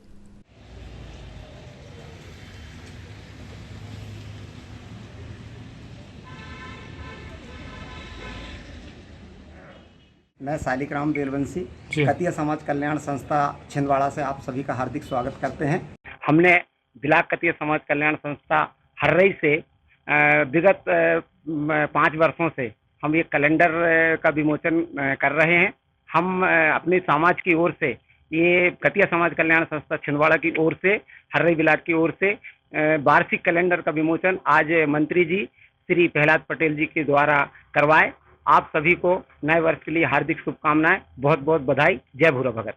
मैं शालिग्राम बेलवंशी कतिया समाज कल्याण संस्था छिंदवाड़ा से आप सभी का हार्दिक स्वागत करते हैं। हमने ब्लॉक कतिया समाज कल्याण संस्था हर्रई से विगत 5 वर्षों से हम ये कैलेंडर का विमोचन कर रहे हैं। हम अपने समाज की ओर से, ये कतिया समाज कल्याण संस्था छिंदवाड़ा की ओर से, हर्रई ब्लॉक की ओर से वार्षिक कैलेंडर का विमोचन आज मंत्री जी श्री प्रहलाद पटेल जी के द्वारा करवाए। आप सभी को नए वर्ष के लिए हार्दिक शुभकामनाएं, बहुत बहुत बधाई। जय भूरा भगत।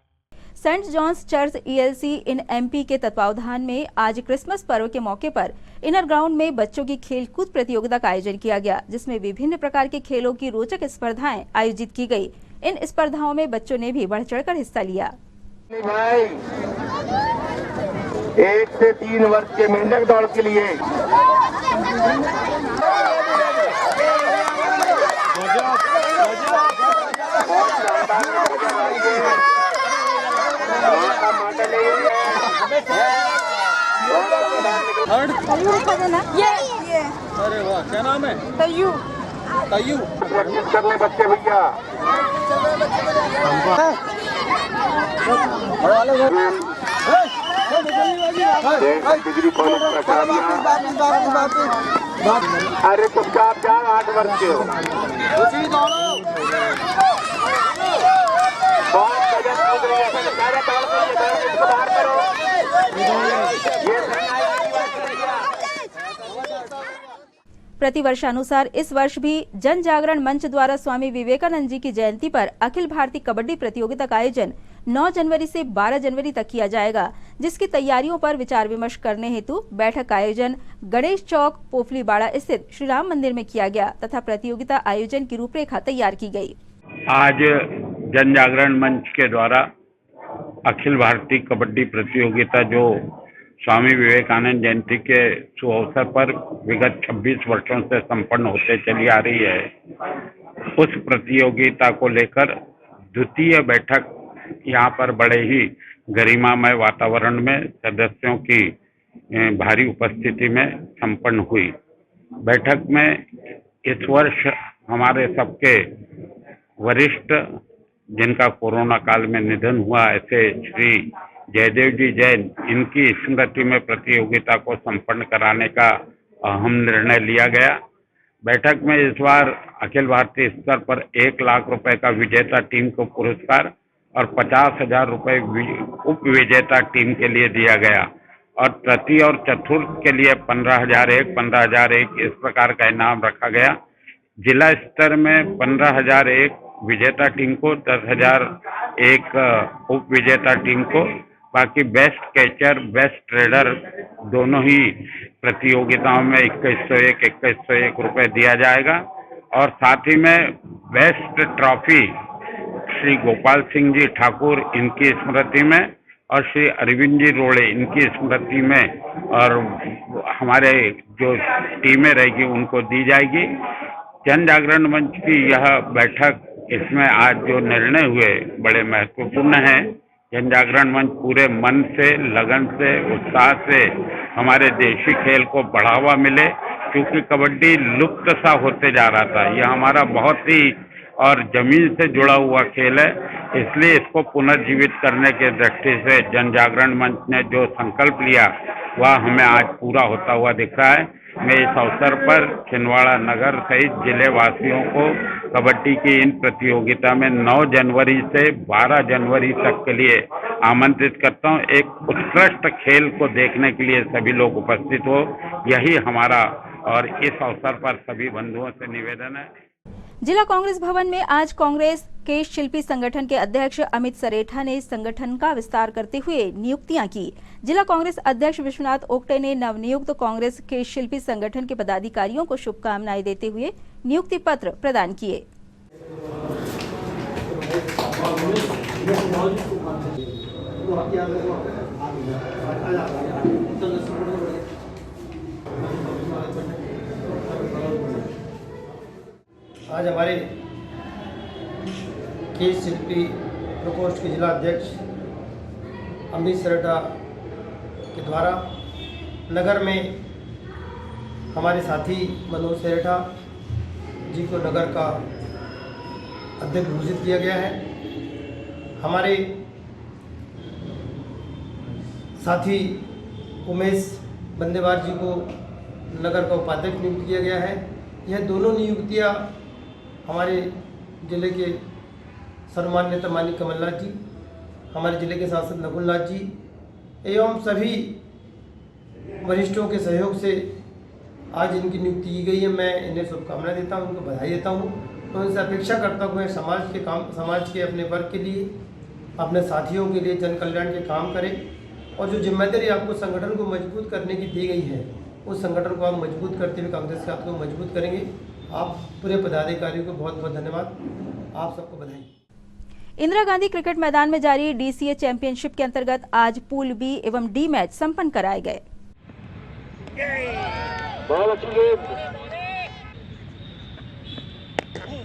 सेंट जॉन्स चर्च ELC इन MP के तत्वावधान में आज क्रिसमस पर्व के मौके पर इनर ग्राउंड में बच्चों की खेलकूद प्रतियोगिता का आयोजन किया गया, जिसमें विभिन्न प्रकार के खेलों की रोचक स्पर्धाएं आयोजित की गई। इन स्पर्धाओं में बच्चों ने भी बढ़ चढ़कर हिस्सा लिया। 1 से 3 वर्ष के मेंढक दौड़ के लिए अरे वाह, क्या नाम है? तय्यू करने बच्चे भैया डिग्री कॉलेज अरे तुम आप जाओ 8 वर्ष के हो। बहुत गजब कूद रही है, बाहर करो। प्रतिवर्षानुसार इस वर्ष भी जन जागरण मंच द्वारा स्वामी विवेकानंद जी की जयंती पर अखिल भारतीय कबड्डी प्रतियोगिता का आयोजन 9 जनवरी से 12 जनवरी तक किया जाएगा, जिसकी तैयारियों पर विचार विमर्श करने हेतु बैठक का आयोजन गणेश चौक पोफलीबाड़ा स्थित श्री राम मंदिर में किया गया तथा प्रतियोगिता आयोजन की रूपरेखा तैयार की गई। आज जन जागरण मंच के द्वारा अखिल भारतीय कबड्डी प्रतियोगिता जो स्वामी विवेकानंद जयंती के शुभ अवसर पर विगत 26 वर्षों से संपन्न होते चली आ रही है, उस प्रतियोगिता को लेकर द्वितीय बैठक यहाँ पर बड़े ही गरिमामय वातावरण में सदस्यों की भारी उपस्थिति में संपन्न हुई। बैठक में इस वर्ष हमारे सबके वरिष्ठ, जिनका कोरोना काल में निधन हुआ, ऐसे श्री जयदेव जी जैन, इनकी स्मृति में प्रतियोगिता को संपन्न कराने का अहम निर्णय लिया गया। बैठक में इस बार अखिल भारतीय स्तर पर 1 लाख रुपए का विजेता टीम को पुरस्कार और 50,000 रुपए उप विजेता टीम के लिए दिया गया और तृतीय और चतुर्थ के लिए 15,001 इस प्रकार का इनाम रखा गया। जिला स्तर में 15,001 विजेता टीम को, 10,001 उप विजेता टीम को, बाकी बेस्ट कैचर, बेस्ट ट्रेडर दोनों ही प्रतियोगिताओं में 2101 रुपए दिया जाएगा और साथ ही में बेस्ट ट्रॉफी श्री गोपाल सिंह जी ठाकुर इनकी स्मृति में और श्री अरविंद जी रोड़े इनकी स्मृति में, और हमारे जो टीमें रहेगी उनको दी जाएगी। जन जागरण मंच की यह बैठक, इसमें आज जो निर्णय हुए बड़े महत्वपूर्ण हैं। जन जागरण मंच पूरे मन से, लगन से, उत्साह से हमारे देशी खेल को बढ़ावा मिले, क्योंकि कबड्डी लुप्त सा होते जा रहा था। यह हमारा बहुत ही और जमीन से जुड़ा हुआ खेल है, इसलिए इसको पुनर्जीवित करने के दृष्टि से जन जागरण मंच ने जो संकल्प लिया वह हमें आज पूरा होता हुआ दिख रहा है। मैं इस अवसर पर छिंदवाड़ा नगर सहित जिले वासियों को कबड्डी की इन प्रतियोगिता में 9 जनवरी से 12 जनवरी तक के लिए आमंत्रित करता हूं। एक उत्कृष्ट खेल को देखने के लिए सभी लोग उपस्थित हो, यही हमारा और इस अवसर पर सभी बंधुओं से निवेदन है। जिला कांग्रेस भवन में आज कांग्रेस के शिल्पी संगठन के अध्यक्ष अमित सरेठा ने संगठन का विस्तार करते हुए नियुक्तियां की। जिला कांग्रेस अध्यक्ष विश्वनाथ ओक्टे ने नवनियुक्त कांग्रेस के शिल्पी संगठन के पदाधिकारियों को शुभकामनाएं देते हुए नियुक्ति पत्र प्रदान किए। आज हमारे के शिल्पी प्रकोष्ठ के जिला अध्यक्ष अमित सरेठा के द्वारा नगर में हमारे साथी मनोज सरेठा जी को नगर का अध्यक्ष घोषित किया गया है। हमारे साथी उमेश बंदेवार जी को नगर का उपाध्यक्ष नियुक्त किया गया है। यह दोनों नियुक्तियां हमारे जिले के सम्मान्य नेता माननीय कमलनाथ जी, हमारे जिले के सांसद नकुलनाथ जी एवं सभी वरिष्ठों के सहयोग से आज इनकी नियुक्ति की गई है। मैं इन्हें शुभकामनाएं देता हूं, उनको बधाई देता हूं। तो इनसे अपेक्षा करता हूं समाज के अपने वर्ग के लिए, अपने साथियों के लिए जन कल्याण के काम करें और जो जिम्मेदारी आपको संगठन को मजबूत करने की दी गई है उस संगठन को आप मजबूत करते हुए कांग्रेस के आपको मजबूत करेंगे। आप पूरे पदाधिकारियों को बहुत बहुत धन्यवाद, आप सबको बधाई। इंदिरा गांधी क्रिकेट मैदान में जारी डीसीए चैंपियनशिप के अंतर्गत आज पूल बी एवं डी मैच संपन्न कराए गए। बहुत अच्छी गेंद,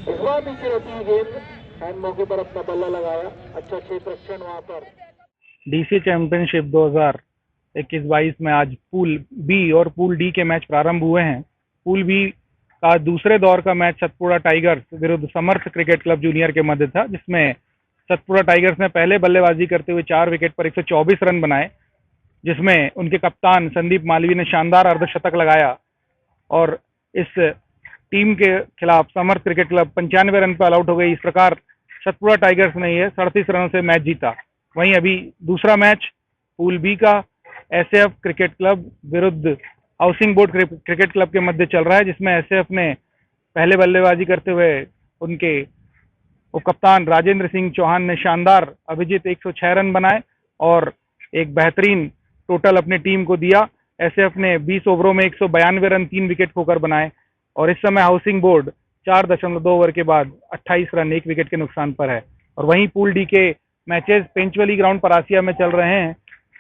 इस बार नीचे रहती है गेंद, एंड मौके पर अपना बल्ला लगाया, अच्छा क्षेत्ररक्षण वहां पर। डीसीए चैंपियनशिप 2021-22 में आज पूल बी और पूल डी के मैच प्रारंभ हुए हैं। पूल बी का दूसरे दौर का मैच सतपुड़ा टाइगर्स विरुद्ध समर्थ क्रिकेट क्लब जूनियर के मध्य था, जिसमें सतपुड़ा टाइगर्स ने पहले बल्लेबाजी करते हुए 4 विकेट पर 124 रन बनाए, जिसमें उनके कप्तान संदीप मालवीय ने शानदार अर्धशतक लगाया और इस टीम के खिलाफ समर्थ क्रिकेट क्लब 95 रन पर ऑल आउट हो गई। इस प्रकार सतपुड़ा टाइगर्स ने यह 37 रनों से मैच जीता। वहीं अभी दूसरा मैच पूल बी का एसएफ क्रिकेट क्लब विरुद्ध हाउसिंग बोर्ड क्रिकेट क्लब के मध्य चल रहा है, जिसमें एसएफ ने पहले बल्लेबाजी करते हुए उनके उपकप्तान राजेंद्र सिंह चौहान ने शानदार अभिजीत 106 रन बनाए और एक बेहतरीन टोटल अपनी टीम को दिया। एसएफ ने 20 ओवरों में 192 रन 3 विकेट खोकर बनाए और इस समय हाउसिंग बोर्ड 4.2 ओवर के बाद 28 रन 1 विकेट के नुकसान पर है। और वहीं पूल डी के मैचेस पेंचवली ग्राउंड परासिया में चल रहे हैं,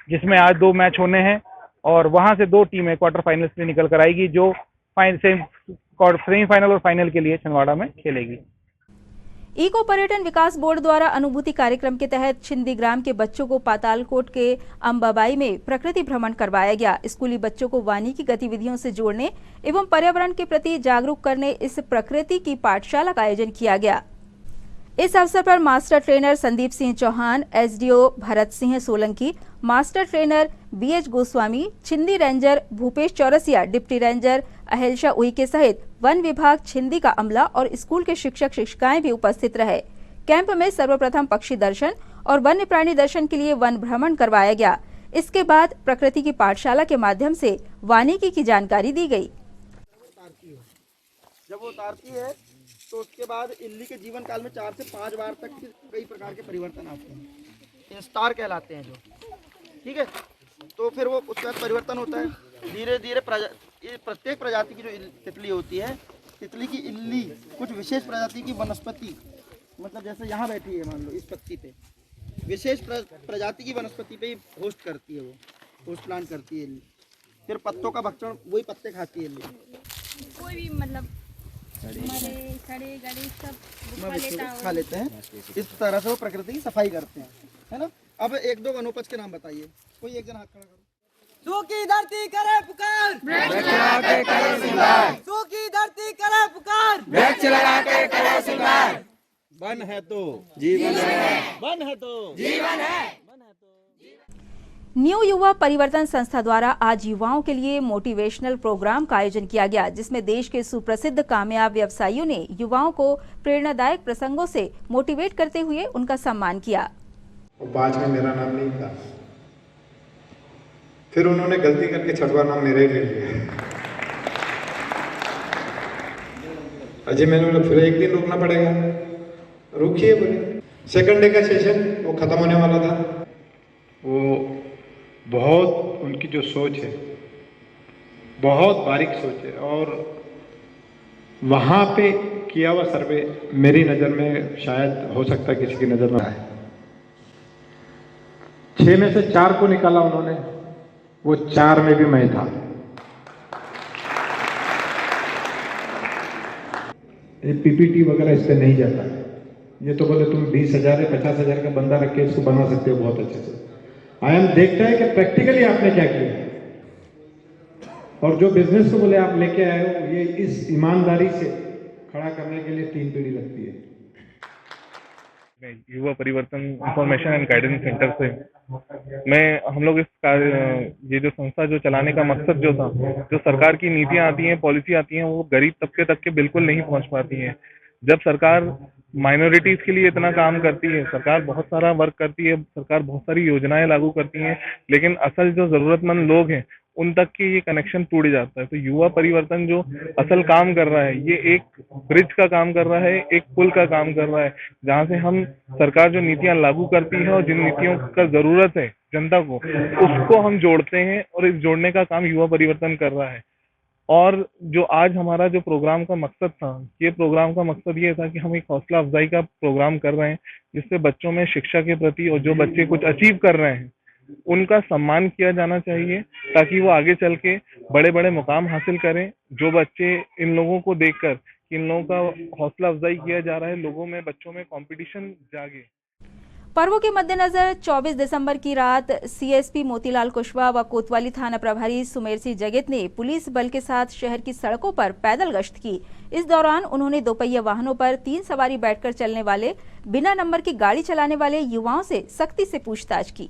जिसमें आज 2 मैच होने हैं और वहां से 2 टीमें क्वार्टर फाइनल्स में निकल कर आएगी, जो सेमीफाइनल और फाइनल के लिए छिंदवाड़ा में खेलेगी। इको पर्यटन विकास बोर्ड द्वारा अनुभूति कार्यक्रम के तहत छिंदी ग्राम के बच्चों को पातालकोट के अंबाबाई में प्रकृति भ्रमण करवाया गया। स्कूली बच्चों को वानिकी गतिविधियों से जोड़ने एवं पर्यावरण के प्रति जागरूक करने इस प्रकृति की पाठशाला का आयोजन किया गया। इस अवसर पर master trainer Sandeep Singh Chauhan, SDO Bharat Singh Solanki, master trainer BH Goswami, Chhindi ranger Bhupesh Chaurasia, deputy ranger Ahilsha Uikey सहित वन विभाग छिंदी का अमला और स्कूल के शिक्षक शिक्षिकाएं भी उपस्थित रहे। कैंप में सर्वप्रथम पक्षी दर्शन और वन्य प्राणी दर्शन के लिए वन भ्रमण करवाया गया। इसके बाद प्रकृति की पाठशाला के माध्यम से वानिकी की जानकारी दी गई। जब वो उतारती है तो उसके बाद इल्ली के जीवन काल में 4 से 5 बार तक कई प्रकार के परिवर्तन आते हैं, ये स्टार कहलाते हैं जो, ठीक है। तो फिर वो उसके बाद परिवर्तन होता है धीरे धीरे। प्रत्येक प्रजाति की जो तितली होती है, तितली की इल्ली कुछ विशेष प्रजाति की वनस्पति मतलब जैसे यहाँ बैठी है मान लो इस पत्ती पे, विशेष प्रजाति की वनस्पति पे ही होस्ट करती है, वो होस्ट प्लांट करती है इल्ली। फिर पत्तों का भक्षण वही पत्ते खाती है इल्ली। कोई भी मतलब सड़े गड़े सब खा लेते हैं। इस तरह से वो प्रकृति की सफाई करते हैं, है ना। अब एक दो वनोपज के नाम बताइए, कोई एक जन हाथ खड़ा करो। सूखी धरती करे पुकार, वृक्ष लगा के करे श्रृंगार, सूखी धरती करे पुकार, वृक्ष लगा के करे श्रृंगार। वन है तो जीवन है, वन है तो जीवन है। न्यू युवा परिवर्तन संस्था द्वारा आज युवाओं के लिए मोटिवेशनल प्रोग्राम का आयोजन किया गया, जिसमें देश के सुप्रसिद्ध कामयाब व्यवसायियों ने युवाओं को प्रेरणादायक प्रसंगों से मोटिवेट करते हुए उनका सम्मान किया। 5 में मेरा नाम नहीं था, फिर उन्होंने गलती करके 6वां नाम मेरे ले लिया। अजय मैंने बोला फिर एक दिन रुकना पड़ेगा, रुकिए बोले। सेकंड डे का सेशन वो खत्म होने वाला था। वो बहुत उनकी जो सोच है बहुत बारीक सोच है, और वहाँ पे किया हुआ सर्वे मेरी नज़र में शायद हो सकता है किसी की नज़र में आए। 6 में से 4 को निकाला उन्होंने, वो 4 में भी मैं था। ये पीपीटी वगैरह इससे नहीं जाता, ये तो बोले तुम 20,000 या 50,000 का बंदा रख के इसको बना सकते हो बहुत अच्छे से। आईएम देखता है कि प्रैक्टिकली आपने क्या किया, और जो बिजनेस को बोले आप लेके आए हो, ये इस ईमानदारी से खड़ा करने के लिए 3 पीढ़ी लगती है। युवा परिवर्तन इंफॉर्मेशन एंड गाइडेंस सेंटर से हम लोग ये जो संस्था जो चलाने का मकसद जो था, जो सरकार की नीतियां आती हैं, पॉलिसी आती हैं, वो गरीब तबके तक के बिल्कुल नहीं पहुंच पाती हैं। जब सरकार माइनॉरिटीज के लिए इतना काम करती है, सरकार बहुत सारा वर्क करती है, सरकार बहुत सारी योजनाएं लागू करती है, लेकिन असल जो जरूरतमंद लोग हैं उन तक के ये कनेक्शन टूट जाता है। तो युवा परिवर्तन जो असल काम कर रहा है, ये एक ब्रिज का काम कर रहा है, एक पुल का काम कर रहा है, जहाँ से हम सरकार जो नीतियां लागू करती है और जिन नीतियों का जरूरत है जनता को, उसको हम जोड़ते हैं, और इस जोड़ने का काम युवा परिवर्तन कर रहा है। और जो आज हमारा जो प्रोग्राम का मकसद था, ये प्रोग्राम का मकसद ये था कि हम एक हौसला अफजाई का प्रोग्राम कर रहे हैं, जिससे बच्चों में शिक्षा के प्रति, और जो बच्चे कुछ अचीव कर रहे हैं उनका सम्मान किया जाना चाहिए, ताकि वो आगे चल के बड़े बड़े मुकाम हासिल करें। जो बच्चे इन लोगों को देखकर, इन लोगों का हौसला अफजाई किया जा रहा है, लोगों में, बच्चों में कंपटीशन जागे। पर्वों के मद्देनजर 24 दिसंबर की रात सीएसपी मोतीलाल कुशवाहा व कोतवाली थाना प्रभारी सुमेर सिंह जगत ने पुलिस बल के साथ शहर की सड़कों पर पैदल गश्त की। इस दौरान उन्होंने दोपहिया वाहनों पर 3 सवारी बैठकर चलने वाले, बिना नंबर की गाड़ी चलाने वाले युवाओं से सख्ती से पूछताछ की।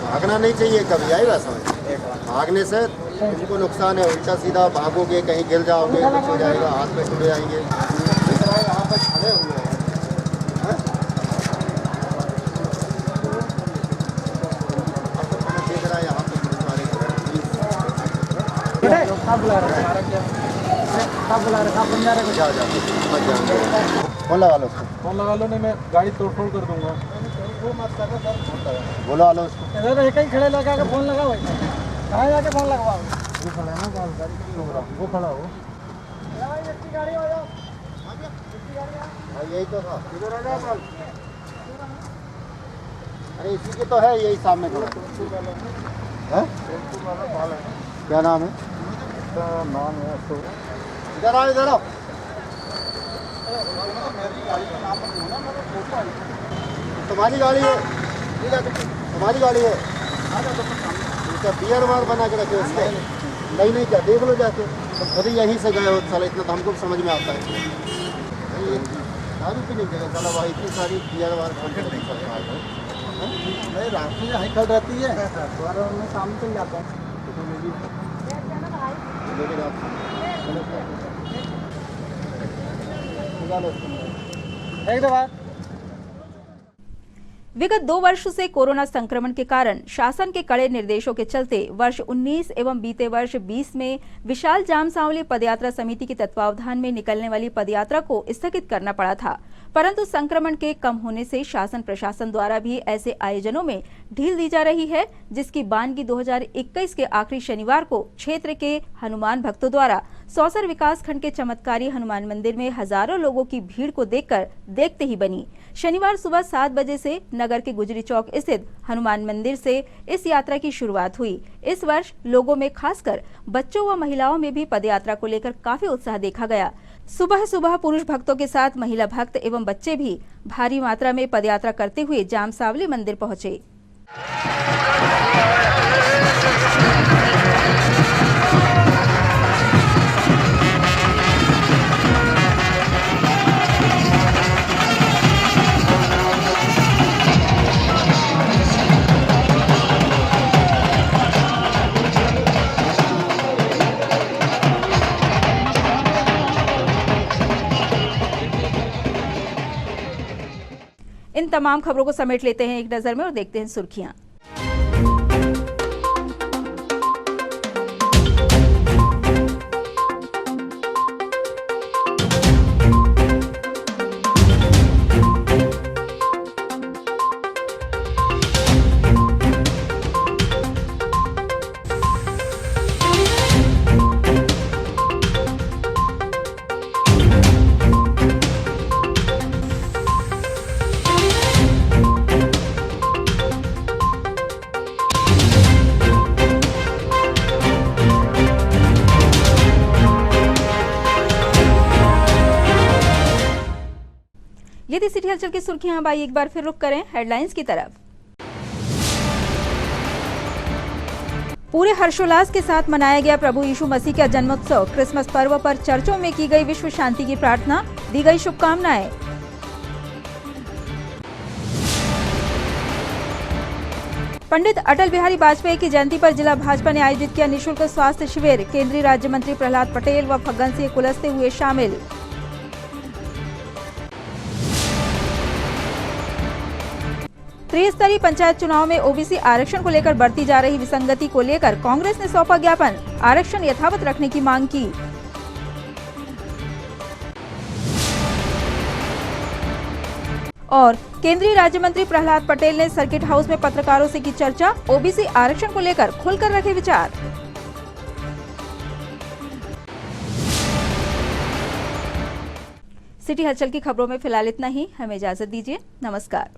भागना नहीं चाहिए कभी, आएगा समझ। भागने से तुमको नुकसान है, उल्टा सीधा भागोगे, कहीं गिर जाओगे, कुछ हो जाएगा, हाथ में टूट जाएंगे। यहाँ पर खड़े हुए हैं, देख रहा है यहाँ पे पुलिस वाले फोन लगा लो, फोन लगा लो, नहीं मैं गाड़ी तोड़ फोड़ कर दूंगा। बोलो आलो उसको। इधर एक ही खड़े लगा के फोन लगाओ, कहाँ जाके फोन लगवाओ? वो खड़ा है ना, वो खड़ा हो। गाड़ी हो जाओ, यही तो था। अरे इसी के तो है, यही सामने खड़ा है। क्या नाम है? नाम है इधर आओ, इधर आओ। तुम्हारी गाड़ी है, तुम्हारी गाड़ी है। उसका बियर बार बना के रखे उसको। नहीं क्या देख लो जाके, तो खुद ही यहीं से गए हो। साला इतना तो हमको समझ में आता है। दारू पीने की जगह साला भाई इतनी सारी बियर बार नहीं करता है। नहीं रात में यहाँ खड़ रहती है, मैं शाम में चल जाता हूँ। एक दो बार। विगत 2 वर्षों से कोरोना संक्रमण के कारण शासन के कड़े निर्देशों के चलते वर्ष 19 एवं बीते वर्ष 20 में विशाल जाम सांवली पदयात्रा समिति के तत्वावधान में निकलने वाली पदयात्रा को स्थगित करना पड़ा था, परंतु संक्रमण के कम होने से शासन प्रशासन द्वारा भी ऐसे आयोजनों में ढील दी जा रही है, जिसकी बानगी 2021 के आखिरी शनिवार को क्षेत्र के हनुमान भक्तों द्वारा सौसर विकास खंड के चमत्कारी हनुमान मंदिर में हजारों लोगों की भीड़ को देखकर देखते ही बनी। शनिवार सुबह 7 बजे से नगर के गुजरी चौक स्थित हनुमान मंदिर से इस यात्रा की शुरुआत हुई। इस वर्ष लोगों में खासकर बच्चों व महिलाओं में भी पदयात्रा को लेकर काफी उत्साह देखा गया। सुबह सुबह पुरुष भक्तों के साथ महिला भक्त एवं बच्चे भी भारी मात्रा में पदयात्रा करते हुए जाम सांवली मंदिर पहुंचे। इन तमाम खबरों को समेट लेते हैं एक नजर में और देखते हैं सुर्खियां। यदि सिटी हलचल की सुर्खियां अब आई, एक बार फिर रुक करें हेडलाइंस की तरफ। पूरे हर्षोल्लास के साथ मनाया गया प्रभु यीशु मसीह का जन्मोत्सव। क्रिसमस पर्व पर चर्चों में की गई विश्व शांति की प्रार्थना, दी गई शुभकामनाएं। पंडित अटल बिहारी वाजपेयी की जयंती पर जिला भाजपा ने आयोजित किया निःशुल्क स्वास्थ्य शिविर। केंद्रीय राज्य मंत्री प्रहलाद पटेल व फग्गन सिंह कुलस्ते हुए शामिल। त्रिस्तरीय पंचायत चुनाव में ओबीसी आरक्षण को लेकर बढ़ती जा रही विसंगति को लेकर कांग्रेस ने सौंपा ज्ञापन, आरक्षण यथावत रखने की मांग की। और केंद्रीय राज्य मंत्री प्रहलाद पटेल ने सर्किट हाउस में पत्रकारों से की चर्चा, ओबीसी आरक्षण को लेकर खुलकर रखे विचार। सिटी हलचल की खबरों में फिलहाल इतना ही। हमें इजाजत दीजिए। नमस्कार।